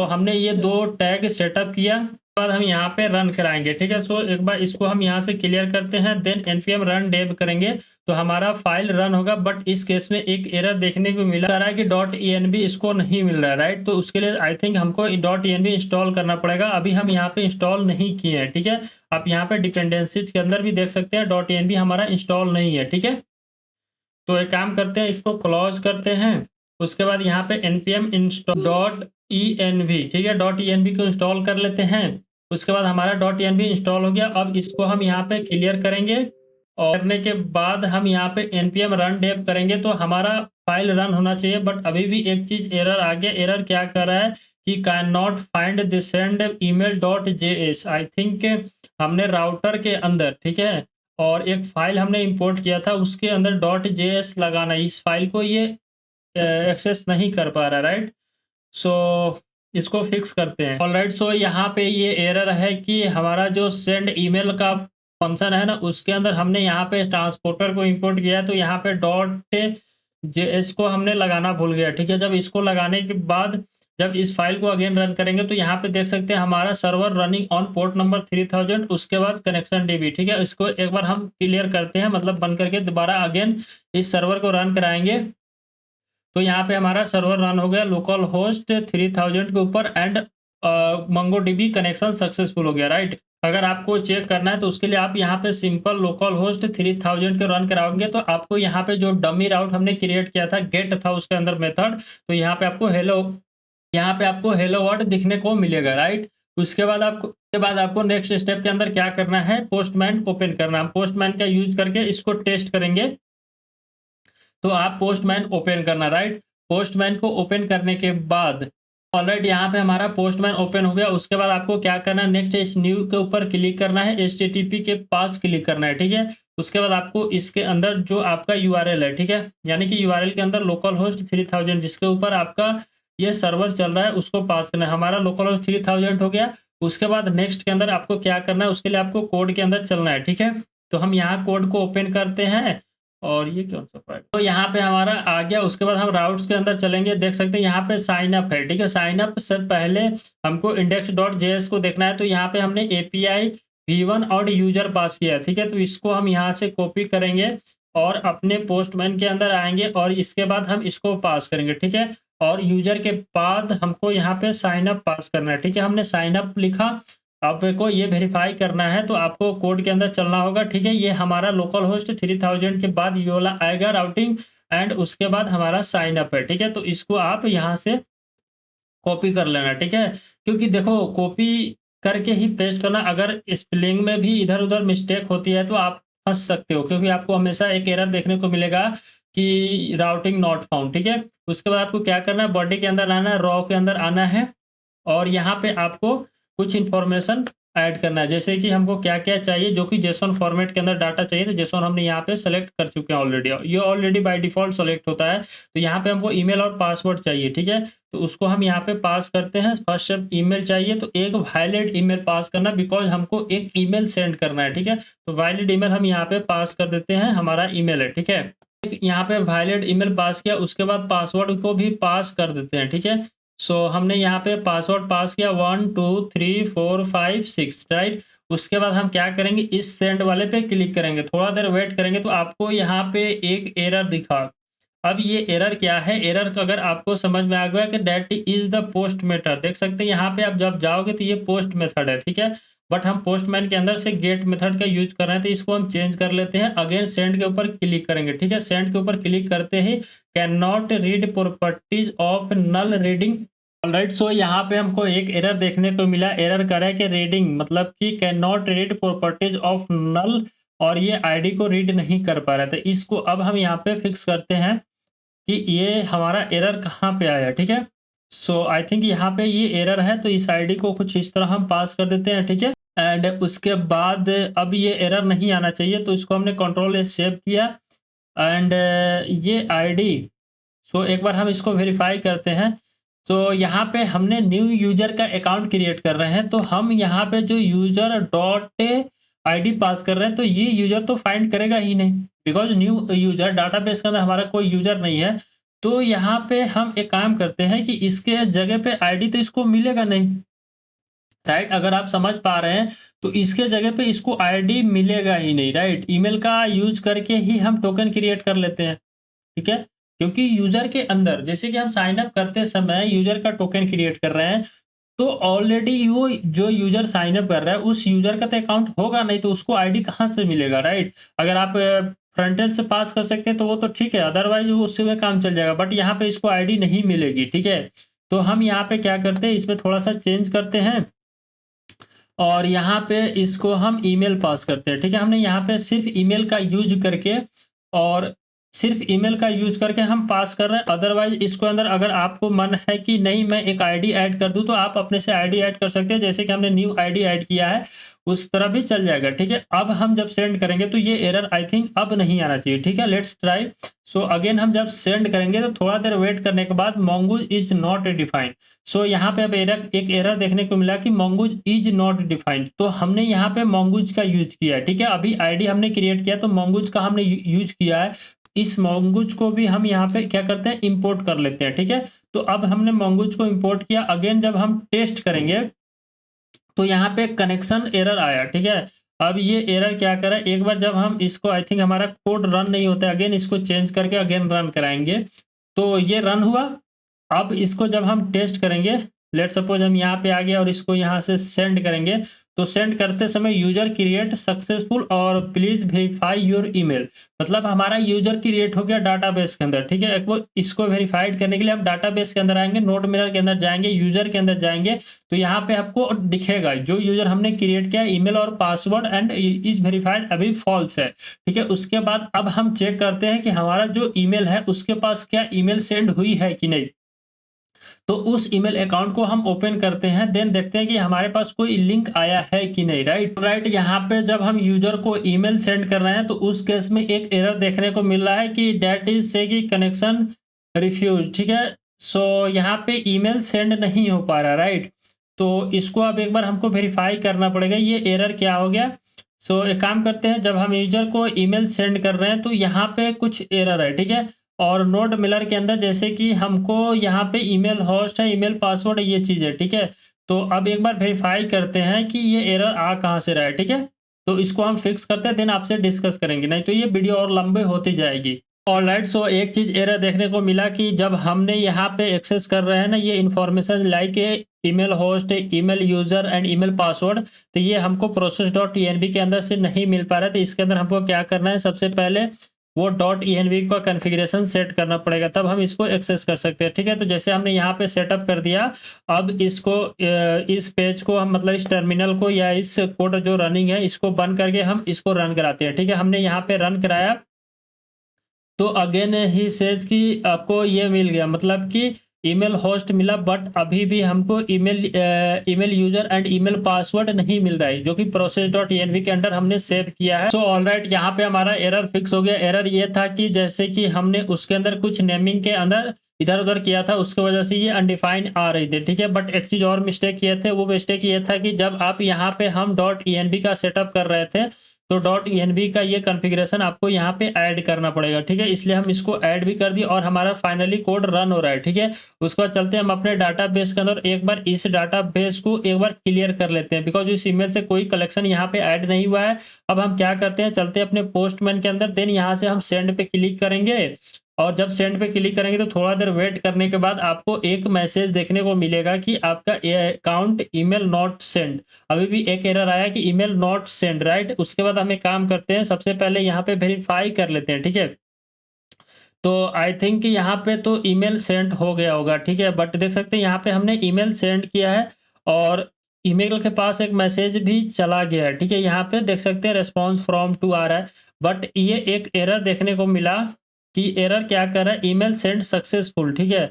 Speaker 1: हमने ये 2 टैग सेटअप किया, उसके बाद हम यहाँ पे रन कराएंगे, ठीक है। एक बार इसको हम यहाँ से क्लियर करते हैं, देन npm रन डेव करेंगे तो हमारा फाइल रन होगा। बट इस केस में एक एरर देखने को मिला रहा है कि डॉट env इसको नहीं मिल रहा है, राइट। तो उसके लिए आई थिंक हमको डॉट env इंस्टॉल करना पड़ेगा। अभी हम यहाँ पे इंस्टॉल नहीं किए हैं, ठीक है। आप यहाँ पे डिपेंडेंसीज के अंदर भी देख सकते हैं डॉट env हमारा इंस्टॉल नहीं है, ठीक है। तो एक काम करते हैं, इसको क्लोज करते हैं। उसके बाद यहाँ पे npm इंस्टॉल डॉट env, ठीक है, डॉट env को इंस्टॉल कर लेते हैं। उसके बाद हमारा डॉट env इंस्टॉल हो गया। अब इसको हम यहाँ पे क्लियर करेंगे और करने के बाद हम यहाँ पे npm रन डेव करेंगे तो हमारा फाइल रन होना चाहिए। बट अभी भी एक चीज एरर आ गया। एरर क्या कर रहा है कि can not find the send email dot JS. I think हमने राउटर के अंदर, ठीक है, और एक फाइल हमने इंपोर्ट किया था उसके अंदर डॉट जेएस लगाना, इस फाइल को ये एक्सेस नहीं कर पा रहा, राइट। सो इसको फिक्स करते हैं। ऑलराइट, यहाँ पे ये एरर है कि हमारा जो सेंड ईमेल का फंक्शन है ना उसके अंदर हमने यहाँ पे ट्रांसपोर्टर को इंपोर्ट किया है, तो यहाँ पे डॉट जेएस को हमने लगाना भूल गया, ठीक है। जब इसको लगाने के बाद जब इस फाइल को अगेन रन करेंगे तो यहाँ पे देख सकते हैं हमारा server running on port number 3000, उसके बाद कनेक्शन डीबी, ठीक है। इसको एक बार हम क्लियर करते हैं, मतलब बंद करके दोबारा अगेन इस सर्वर को रन कराएंगे तो यहाँ पे हमारा सर्वर रन हो गया लोकल होस्ट 3000 के ऊपर एंड मंगो डीबी कनेक्शन सक्सेसफुल हो गया, राइट। अगर आपको चेक करना है तो उसके लिए आप यहाँ पे सिंपल लोकल होस्ट 3000 के रन कराओगे तो आपको यहाँ पे जो डमी राउट हमने क्रिएट किया था गेट था उसके अंदर मेथड, तो यहाँ पे आपको हेलो वर्ड दिखने को मिलेगा, राइट। उसके बाद आपको नेक्स्ट स्टेप के अंदर क्या करना है, पोस्टमैन ओपन करना। हम पोस्टमैन का यूज करके इसको टेस्ट करेंगे। तो आप पोस्टमैन ओपन करना, राइट। पोस्टमैन को ओपन करने के बाद ऑलरेडी यहाँ पे हमारा पोस्टमैन ओपन हो गया। उसके बाद आपको क्या करना है, नेक्स्ट इस न्यू के ऊपर क्लिक करना है, HTTP के पास क्लिक करना है, ठीक है। उसके बाद आपको इसके अंदर जो आपका URL है, ठीक है, यानी कि URL के अंदर लोकल होस्ट 3000 जिसके ऊपर आपका ये सर्वर चल रहा है उसको पास करना है। हमारा लोकल होस्ट 3000 हो गया। उसके बाद नेक्स्ट के अंदर आपको क्या करना है, उसके लिए आपको कोड के अंदर चलना है, ठीक है। तो हम यहाँ कोड को ओपन करते हैं और ये कौन सा फाइल, तो यहाँ पे हमारा आ गया। उसके बाद हम राउट्स के अंदर चलेंगे, देख सकते हैं यहाँ पे साइन अप है, ठीक है। साइन अप से पहले हमको इंडेक्स डॉट जेएस को देखना है, तो यहाँ पे हमने एपीआई v1 और यूजर पास किया है, ठीक है। तो इसको हम यहाँ से कॉपी करेंगे और अपने पोस्टमैन के अंदर आएंगे और इसके बाद हम इसको पास करेंगे, ठीक है। और यूजर के बाद हमको यहाँ पे साइन अप पास करना है, ठीक है। हमने साइन अप लिखा, आपको ये वेरीफाई करना है तो आपको कोड के अंदर चलना होगा, ठीक है। ये हमारा लोकल होस्ट 3000 के बाद ये वाला आएगा राउटिंग एंड उसके बाद हमारा साइन अप है, ठीक है। तो इसको आप यहाँ से कॉपी कर लेना, ठीक है। क्योंकि देखो कॉपी करके ही पेस्ट करना, अगर स्पेलिंग में भी इधर उधर मिस्टेक होती है तो आप फंस सकते हो, क्योंकि आपको हमेशा एक एरर देखने को मिलेगा कि राउटिंग नॉट फाउंड, ठीक है। उसके बाद आपको क्या करना है, बॉडी के अंदर आना है, रॉ के अंदर आना है और यहाँ पे आपको कुछ इन्फॉर्मेशन ऐड करना है, जैसे कि हमको क्या-क्या चाहिए, जो कि जेसॉन फॉर्मेट के अंदर डाटा चाहिए, तो जेसॉन हमने यहाँ पे सेलेक्ट कर चुके हैं ऑलरेडी। ये ऑलरेडी बाय डिफ़ॉल्ट सेलेक्ट होता है, तो यहाँ पे हमको ईमेल और पासवर्ड चाहिए, ठीक है? तो उसको हम यहाँ पे पास करते हैं। फर्स्ट स्टेप ईमेल चाहिए, तो एक वैलिड ईमेल पास करना, बिकॉज़ हमको एक ईमेल सेंड करना है, ठीक है? तो वैलिड ईमेल हम यहाँ पे पास कर देते हैं, हमारा ईमेल है, ठीक है? यहाँ पे वैलिड ईमेल पास किया, उसके बाद पासवर्ड को भी पास कर देते हैं, ठीक है? सो हमने यहाँ पे पासवर्ड पास किया 1 2 3 4 5 6, राइट? उसके बाद हम क्या करेंगे, इस सेंड वाले पे क्लिक करेंगे, थोड़ा देर वेट करेंगे तो आपको यहाँ पे एक एरर दिखा। अब ये एरर क्या है? एरर का अगर आपको समझ में आ गया कि that is the post method, देख सकते हैं यहाँ पे आप जब जाओगे तो ये पोस्ट मेथड है, ठीक है? बट हम पोस्टमैन के अंदर से गेट मेथड का यूज़ कर रहे हैं, तो इसको हम चेंज कर लेते हैं। अगेन सेंड के ऊपर क्लिक करेंगे, ठीक है? सेंड के ऊपर क्लिक करते ही can not read properties of null reading. Alright, so यहाँ पे हमको एक एरर देखने को मिला। एरर कर रहा है कि रीडिंग मतलब कि can not read properties of null, और ये आईडी को रीड नहीं कर पा रहा है। तो इसको अब हम यहाँ पे फिक्स करते हैं कि ये हमारा एरर कहाँ पे आया, ठीक है? सो आई थिंक यहाँ पे ये एरर है, तो इस आईडी को कुछ इस तरह हम पास कर देते हैं, ठीक है? एंड उसके बाद अब ये एरर नहीं आना चाहिए, तो इसको हमने कंट्रोल एस सेव किया। एंड ये आईडी, सो एक बार हम इसको वेरीफाई करते हैं। तो यहाँ पे हमने न्यू यूज़र का अकाउंट क्रिएट कर रहे हैं, तो हम यहाँ पे जो यूज़र डॉट आईडी पास कर रहे हैं, तो ये यूज़र तो फाइंड करेगा ही नहीं, बिकॉज़ न्यू यूज़र डाटाबेस के अंदर हमारा कोई यूज़र नहीं है। तो यहाँ पे हम एक काम करते हैं कि इसके जगह पे आईडी तो इसको मिलेगा नहीं, राइट? अगर आप समझ पा रहे हैं, तो इसके जगह पे इसको आईडी मिलेगा ही नहीं, राइट? ईमेल का यूज़ करके ही हम टोकन क्रिएट कर लेते हैं। ठीक है? क्योंकि यूज़र के अंदर जैसे कि हम साइन अप करते समय यूज़र का टोकन क्रिएट कर रहे हैं, तो ऑलरेडी वो जो यूज़र साइन अप कर रहा है, उस यूज़र का तो अकाउंट होगा नहीं, तो उसको आईडी कहाँ से मिलेगा, राइट? अगर आप फ्रंट एंड से पास कर सकते हैं, तो वो तो ठीक है, अदरवाइज़ वो उससे में काम चल जाएगा, बट यहाँ पे इसको आईडी नहीं मिलेगी, ठीक है? तो हम यहाँ पे क्या करते हैं, इसमें थोड़ा-सा चेंज करते हैं और यहाँ पे इसको हम ईमेल पास करते हैं, ठीक है? हमने यहाँ पे सिर्फ़ ईमेल का यूज़ करके और सिर्फ़ ईमेल का यूज़ करके हम पास कर रहे हैं, अदरवाइज़ इसको अंदर अगर आपको मन है कि नहीं मैं एक आईडी ऐड कर दूँ, तो आप अपने से आईडी ऐड कर सकते हैं, जैसे कि हमने न्यू आईडी ऐड किया है, उस तरह भी चल जाएगा, ठीक है? अब हम जब सेंड करेंगे तो ये एरर आई थिंक अब नहीं आना चाहिए, ठीक है? Let's try. सो अगेन हम जब सेंड करेंगे तो थोड़ा देर वेट करने के बाद मोंगोज़ इज़ नॉट डिफाइंड। सो यहाँ पे अब एक एरर देखने को मिला कि मोंगोज़ इज़ नॉट डिफाइंड, तो हमने यहाँ पे मोंगोज़ का यूज़ किया है, ठीक है? अभी आईडी हमने क्रिएट किया तो मोंगोज़ का हमने यूज़ किया है। इस मोंगोज़ को भी हम यहाँ पे क्या करते हैं, इंपोर्ट कर लेते हैं, ठीक है? तो अब हमने मोंगोज़ को इंपोर्ट किया, अगेन जब हम टेस्ट करेंगे तो यहाँ पे कनेक्शन एरर आया, ठीक है? अब ये एरर क्या कर रहा है, एक बार जब हम इसको आई थिंक हमारा कोड रन नहीं होता है, अगेन इसको चेंज करके अगेन रन कराएँगे, तो ये रन हुआ। अब इसको जब हम टेस्ट करेंगे, लेट्स सपोज़ हम यहाँ पे आ गए और इसको यहाँ से सेंड करेंगे, तो सेंड करते समय यूज़र क्रिएट सक्सेसफुल और प्लीज़ वेरीफाई योर ईमेल, मतलब हमारा यूज़र क्रिएट हो गया डाटाबेस के अंदर, ठीक है? एक वो इसको वेरीफाइड करने के लिए हम डाटाबेस के अंदर आएँगे, नोड मिरर के अंदर जाएँगे, यूज़र के अंदर जाएँगे, तो यहाँ पे आपको दिखेगा जो यूज़र हमने क्रिएट किया है, ईमेल और पासवर्ड एंड इज़ वेरिफाइड अभी फ़ॉल्स है, ठीक है? उसके बाद अब हम चेक करते हैं कि हमारा जो ईमेल है, उसके पास क्या ईमेल सेंड हुई है कि नहीं? तो उस ईमेल अकाउंट को हम ओपन करते हैं, देन देखते हैं कि हमारे पास कोई लिंक आया है कि नहीं, राइट? राइट, यहाँ पे जब हम यूज़र को ईमेल सेंड कर रहे हैं, तो उस केस में एक एरर देखने को मिल रहा है कि दैट इज़ से कि कनेक्शन रिफ्यूज़, ठीक है? सो यहाँ पे ईमेल सेंड नहीं हो पा रहा, राइट? तो इसको अब एक बार हमको वेरीफ़ाई करना पड़ेगा, ये एरर क्या हो गया? सो एक काम करते हैं, जब हम यूज़र को ईमेल सेंड कर रहे हैं, तो यहाँ पे कुछ एरर है, ठीक है? और नोड मिलर के अंदर जैसे कि हमको यहाँ पे ईमेल होस्ट है, ईमेल पासवर्ड है, ये चीज़ है, ठीक है? तो अब एक बार वेरीफ़ाई करते हैं कि ये एरर आ कहाँ से रहा है, ठीक है? तो इसको हम फिक्स करते हैं, देन आपसे डिस्कस करेंगे, नहीं तो ये वीडियो और लंबे होती जाएगी। ऑलराइट, सो एक चीज़ एरर देखने को मिला कि जब हमने यहाँ पे एक्सेस कर रहे हैं ना, ये information like email host, email user and email password, तो ये हमको process.env के अंदर से नहीं मिल पा रहा है, तो इसके अंदर हमको क्या करना है, सबसे पहले वो .env का कॉन्फ़िगरेशन सेट करना पड़ेगा, तब हम इसको एक्सेस कर सकते हैं, ठीक है? तो जैसे हमने यहाँ पे सेटअप कर दिया, अब इसको इस पेज को हम मतलब इस टर्मिनल को या इस कोड जो रनिंग है, इसको बंद करके हम इसको रन कराते हैं, ठीक है? हमने यहाँ पे रन कराया, तो अगेन ही सेज कि आपको ये मिल गया, मतलब कि ईमेल होस्ट मिला, बट अभी भी हमको email user and email password नहीं मिल रहा है, जो कि process.env के अंडर हमने सेव किया है। सो ऑलराइट, यहाँ पे हमारा एरर फिक्स हो गया। एरर ये था कि जैसे कि हमने उसके अंदर कुछ नेमिंग के अंदर इधर उधर किया था, उसके वजह से ये अनडिफाइंड आ रही थी, ठीक है। बट एक चीज और मिस्टेक किए थे, वो मिस्टेक ये था कि जब आप यहाँ पे हम .env का सेटअप कर रहे थे, तो .env का ये कॉन्फ़िगरेशन आपको यहाँ पे ऐड करना पड़ेगा, ठीक है। इसलिए हम इसको ऐड भी कर दिए और हमारा फाइनली कोड रन हो रहा है, ठीक है। उसके बाद चलते हैं हम अपने डाटाबेस के अंदर, एक बार इस डाटाबेस को एक बार क्लियर कर लेते हैं, बिकॉज इस ईमेल से कोई कलेक्शन यहाँ पे ऐड नहीं हुआ है। अब हम क्या करते हैं, चलते हैं अपने पोस्टमैन के अंदर, देन यहाँ से हम सेंड पे क्लिक करेंगे। और जब सेंड पे क्लिक करेंगे तो थोड़ा देर वेट करने के बाद आपको एक मैसेज देखने को मिलेगा कि आपका अकाउंट ईमेल नॉट सेंड। अभी भी एक एरर आया कि ईमेल नॉट सेंड, राइट। उसके बाद हम एक काम करते हैं, सबसे पहले यहाँ पे वेरीफाई कर लेते हैं, ठीक है। तो आई थिंक यहाँ पे तो ईमेल सेंड हो गया होगा, ठीक है। बट देख सकते हैं यहाँ पे हमने ईमेल सेंड किया है और ईमेल के पास एक मैसेज भी चला गया है, ठीक है। यहाँ पे देख सकते हैं रेस्पॉन्स फ्रॉम टू आ रहा है, बट ये एक एरर देखने को मिला कि एरर क्या कर रहा है, ईमेल सेंड सक्सेसफुल, ठीक है।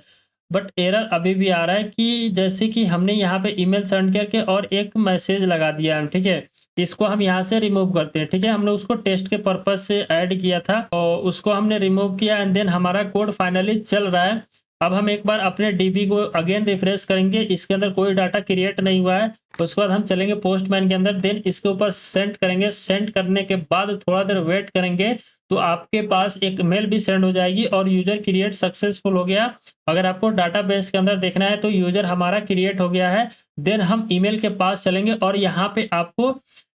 Speaker 1: बट एरर अभी भी आ रहा है कि जैसे कि हमने यहाँ पे ईमेल सेंड करके और एक मैसेज लगा दिया है, ठीक है। इसको हम यहाँ से रिमूव करते हैं, ठीक है। हमने उसको टेस्ट के पर्पज से ऐड किया था और उसको हमने रिमूव किया एंड देन हमारा कोड फाइनली चल रहा है। अब हम एक बार अपने डीबी को अगेन रिफ्रेश करेंगे, इसके अंदर कोई डाटा क्रिएट नहीं हुआ है। उसके बाद हम चलेंगे पोस्टमैन के अंदर, देन इसके ऊपर सेंड करेंगे। सेंड करने के बाद थोड़ा देर वेट करेंगे तो आपके पास एक मेल भी सेंड हो जाएगी और यूजर क्रिएट सक्सेसफुल हो गया। अगर आपको डाटाबेस के अंदर देखना है तो यूजर हमारा क्रिएट हो गया है। देन हम ईमेल के पास चलेंगे और यहाँ पे आपको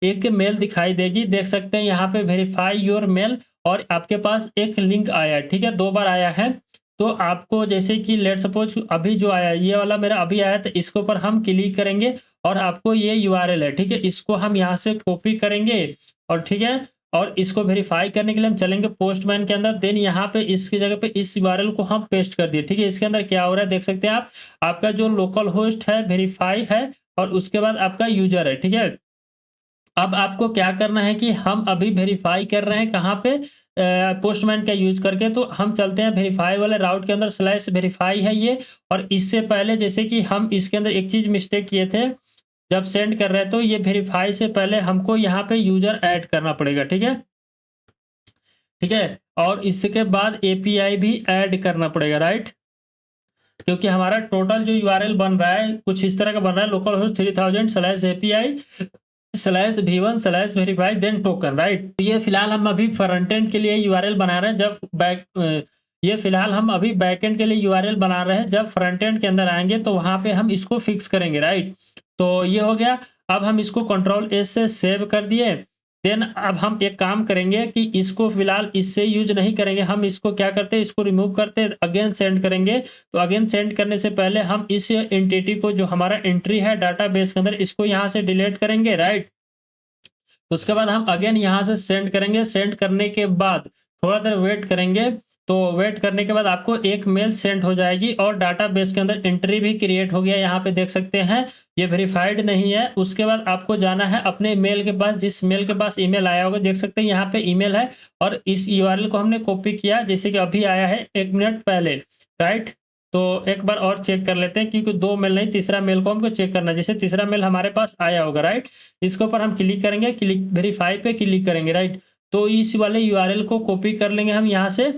Speaker 1: एक मेल दिखाई देगी, देख सकते हैं यहाँ पे वेरीफाई योर मेल, और आपके पास एक लिंक आया है, ठीक है। 2 बार आया है। तो आपको जैसे कि लेट सपोज अभी जो आया ये वाला मेरा अभी आया, तो इसके ऊपर हम क्लिक करेंगे और आपको ये यूआरएल है, ठीक है। इसको हम यहाँ से कॉपी करेंगे और ठीक है, और इसको वेरीफाई करने के लिए हम चलेंगे पोस्टमैन के अंदर। देन यहाँ पे इसकी जगह पे इस यूआरएल को हम पेस्ट कर दिए, ठीक है। इसके अंदर क्या हो रहा है देख सकते हैं आप, आपका जो लोकल होस्ट है वेरीफाई है और उसके बाद आपका यूजर है, ठीक है। अब आपको क्या करना है कि हम अभी वेरीफाई कर रहे हैं कहाँ पे, पोस्टमैन का यूज करके। तो हम चलते हैं वेरीफाई वाले राउट के अंदर, स्लैश वेरीफाई है ये। और इससे पहले जैसे कि हम इसके अंदर एक चीज मिस्टेक किए थे, जब सेंड कर रहे हैं तो ये वेरीफाई से पहले हमको यहाँ पे यूजर ऐड करना पड़ेगा, ठीक है, ठीक है। और इसके बाद एपीआई भी ऐड करना पड़ेगा, राइट। क्योंकि हमारा टोटल जो यूआरएल बन रहा है कुछ इस तरह का बन रहा है, local host 3000 slash API slash V1 slash verify then token, right. तो ये फिलहाल हम अभी फ्रंट एंड के लिए यूआरएल बना रहे हैं, जब ये फिलहाल हम अभी बैक एंड के लिए यूआरएल बना रहे हैं। जब फ्रंट एंड के अंदर आएंगे तो वहां पे हम इसको फिक्स करेंगे, राइट। तो ये हो गया। अब हम इसको कंट्रोल एस से सेव कर दिए। देन अब हम एक काम करेंगे कि इसको फिलहाल इससे यूज नहीं करेंगे, हम इसको क्या करते हैं, इसको रिमूव करते हैं, अगेन सेंड करेंगे। तो अगेन सेंड करने से पहले हम इस एंटिटी को, जो हमारा एंट्री है डाटाबेस के अंदर, इसको यहाँ से डिलीट करेंगे, राइट। उसके बाद हम अगेन यहाँ से सेंड करेंगे। सेंड करने के बाद थोड़ा देर वेट करेंगे। तो वेट करने के बाद आपको एक मेल सेंड हो जाएगी और डाटाबेस के अंदर एंट्री भी क्रिएट हो गया, यहाँ पे देख सकते हैं ये वेरीफाइड नहीं है। उसके बाद आपको जाना है अपने मेल के पास, जिस मेल के पास ईमेल आया होगा, देख सकते हैं यहाँ पे ईमेल है और इस यूआरएल को हमने कॉपी किया, जैसे कि अभी आया है 1 मिनट पहले, राइट। तो एक बार और चेक कर लेते हैं, क्योंकि 2 मेल नहीं, तीसरा मेल को हमको चेक करना है। जैसे तीसरा मेल हमारे पास आया होगा, राइट। इसके ऊपर हम क्लिक करेंगे, क्लिक वेरीफाई पे क्लिक करेंगे, राइट। तो इस वाले यूआरएल को कॉपी कर लेंगे हम यहाँ से,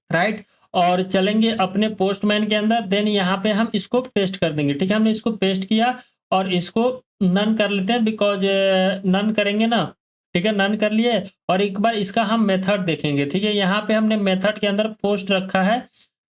Speaker 1: राइट। और चलेंगे अपने पोस्टमैन के अंदर, देन यहाँ पे हम इसको पेस्ट कर देंगे, ठीक है। हमने इसको पेस्ट किया और इसको नन कर लेते हैं, बिकॉज नन करेंगे ना, ठीक है, नन कर लिए। और एक बार इसका हम मेथड देखेंगे, ठीक है। यहाँ पे हमने मेथड के अंदर पोस्ट रखा है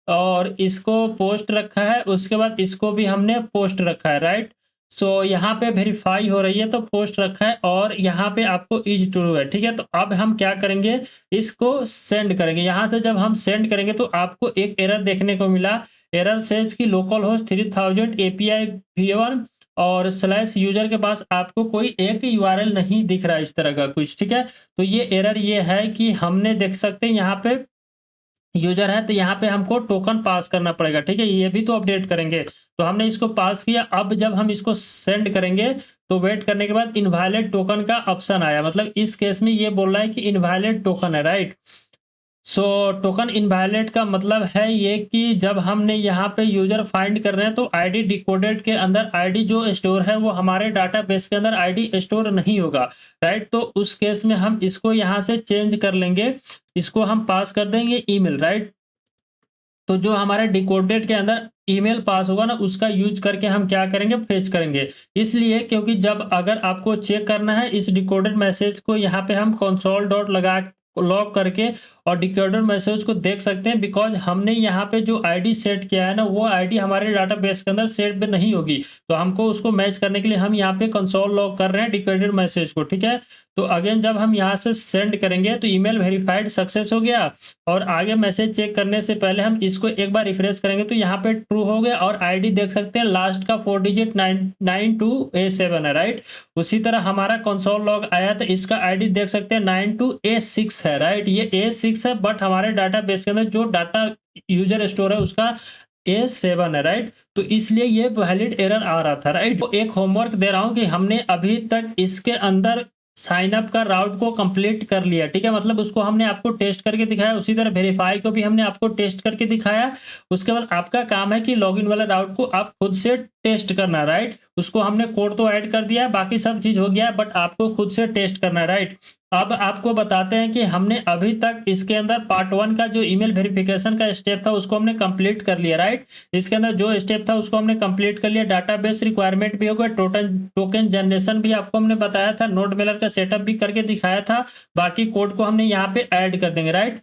Speaker 1: और इसको पोस्ट रखा है, उसके बाद इसको भी हमने पोस्ट रखा है, राइट। सो यहाँ पे वेरीफाई हो रही है तो पोस्ट रखा है और यहाँ पे आपको इज ट्रू है, ठीक है। तो अब हम क्या करेंगे, इसको सेंड करेंगे। यहाँ से जब हम सेंड करेंगे तो आपको एक एरर देखने को मिला। एरर सेज कि लोकल होस्ट 3000 एपीआई V1 और स्लैश यूजर के पास आपको कोई एक यूआरएल नहीं दिख रहा है, इस तरह का कुछ, ठीक है। तो ये एरर ये है कि हमने देख सकते हैं यहाँ पे यूजर है, तो यहाँ पे हमको टोकन पास करना पड़ेगा, ठीक है। ये भी तो अपडेट करेंगे। तो हमने इसको पास किया। अब जब हम इसको सेंड करेंगे तो वेट करने के बाद इनवैलिड टोकन का ऑप्शन आया, मतलब इस केस में ये बोल रहा है कि इनवैलिड टोकन है, राइट। सो टोकन इनवैलिड का मतलब है ये कि जब हमने यहाँ पे यूजर फाइंड कर रहे हैं तो आईडी डिकोडेड के अंदर आईडी जो स्टोर है वो हमारे डाटाबेस के अंदर आईडी स्टोर नहीं होगा, राइट। तो उस केस में हम इसको यहाँ से चेंज कर लेंगे, इसको हम पास कर देंगे ईमेल, राइट। तो जो हमारे डिकोडेड के अंदर ईमेल पास होगा ना, उसका यूज करके हम क्या करेंगे, फेच करेंगे। इसलिए क्योंकि जब अगर आपको चेक करना है इस डिकोडेड मैसेज को, यहाँ पे हम कंसोल डॉट लगा लॉग करके और डिकोडेड मैसेज को देख सकते हैं, बिकॉज हमने यहाँ पे जो आईडी सेट किया है ना, वो आईडी हमारे डाटाबेस के अंदर सेट भी नहीं होगी। तो हमको उसको मैच करने के लिए हम यहाँ पे कंसोल लॉग कर रहे हैं डिकोडेड मैसेज को, ठीक है। तो अगेन जब हम यहाँ से सेंड करेंगे तो ईमेल वेरीफाइड सक्सेस हो गया, और आगे मैसेज चेक करने से पहले हम इसको एक बार रिफ्रेश करेंगे तो यहाँ पे ट्रू हो गया, और आईडी देख सकते हैं लास्ट का 4 डिजिट 92A7 है, राइट। उसी तरह हमारा कंसोल लॉग आया तो इसका आईडी देख सकते हैं 92A6 है, राइट। ये A6 है, बट हमारे डाटा बेस के अंदर जो डाटा यूजर स्टोर है उसका A7 है, राइट। तो इसलिए ये वैलिड एरर आ रहा था, राइट। तो एक होमवर्क दे रहा हूँ कि हमने अभी तक इसके अंदर साइन अप का राउट को कंप्लीट कर लिया, ठीक है। मतलब उसको हमने आपको टेस्ट करके दिखाया, उसी तरह वेरीफाई को भी हमने आपको टेस्ट करके दिखाया। उसके बाद आपका काम है कि लॉगिन वाला राउट को आप खुद से टेस्ट करना, राइट। उसको हमने कोड तो ऐड कर दिया है, बाकी सब चीज हो गया है, बट आपको खुद से टेस्ट करना है, राइट। अब आपको बताते हैं कि हमने अभी तक इसके अंदर पार्ट 1 का जो ईमेल वेरिफिकेशन का स्टेप था उसको हमने कंप्लीट कर लिया, राइट। इसके अंदर जो स्टेप था उसको हमने कंप्लीट कर लिया, डाटाबेस रिक्वायरमेंट भी हो गया, टोकन जनरेशन भी आपको हमने बताया था, नोड मेलर का सेटअप भी करके दिखाया था। बाकी कोड को हमने यहाँ पे ऐड कर देंगे, राइट।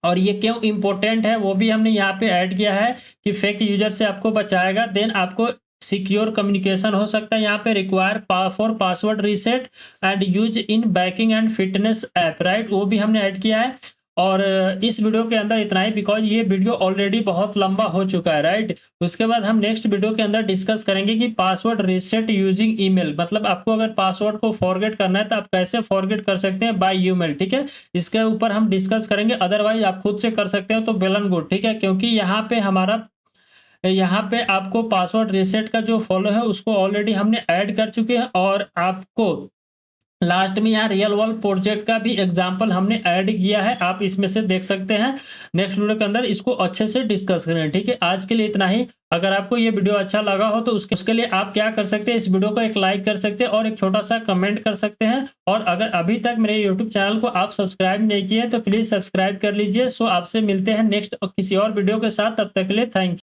Speaker 1: और ये क्यों इंपॉर्टेंट है वो भी हमने यहाँ पे ऐड किया है कि फेक यूजर से आपको बचाएगा। देन आपको सिक्योर कम्युनिकेशन हो सकता है यहाँ पे, require for password reset and use in banking and fitness app, right, वो भी हमने ऐड किया है। और इस वीडियो के अंदर इतना ही, बिकॉज ये वीडियो ऑलरेडी बहुत लंबा हो चुका है, राइट। उसके बाद हम नेक्स्ट वीडियो के अंदर डिस्कस करेंगे कि पासवर्ड रीसेट यूजिंग ईमेल, मतलब आपको अगर पासवर्ड को फॉरगेट करना है तो आप कैसे फॉरगेट कर सकते हैं बाय ईमेल, ठीक है। इसके ऊपर हम डिस्कस करेंगे, अदरवाइज आप खुद से कर सकते हो तो वेल एंड गुड, ठीक है। क्योंकि यहाँ पे आपको पासवर्ड रीसेट का जो फॉलो है उसको ऑलरेडी हमने ऐड कर चुके हैं, और आपको लास्ट में यहाँ रियल वर्ल्ड प्रोजेक्ट का भी एग्जांपल हमने ऐड किया है, आप इसमें से देख सकते हैं। नेक्स्ट वीडियो के अंदर इसको अच्छे से डिस्कस करें, ठीक है। आज के लिए इतना ही। अगर आपको ये वीडियो अच्छा लगा हो तो उसके लिए आप क्या कर सकते हैं, इस वीडियो को एक लाइक कर सकते हैं और एक छोटा सा कमेंट कर सकते हैं। और अगर अभी तक मेरे यूट्यूब चैनल को आप सब्सक्राइब नहीं किए तो प्लीज सब्सक्राइब कर लीजिए। सो आपसे मिलते हैं नेक्स्ट किसी और वीडियो के साथ, तब तक के लिए थैंक यू।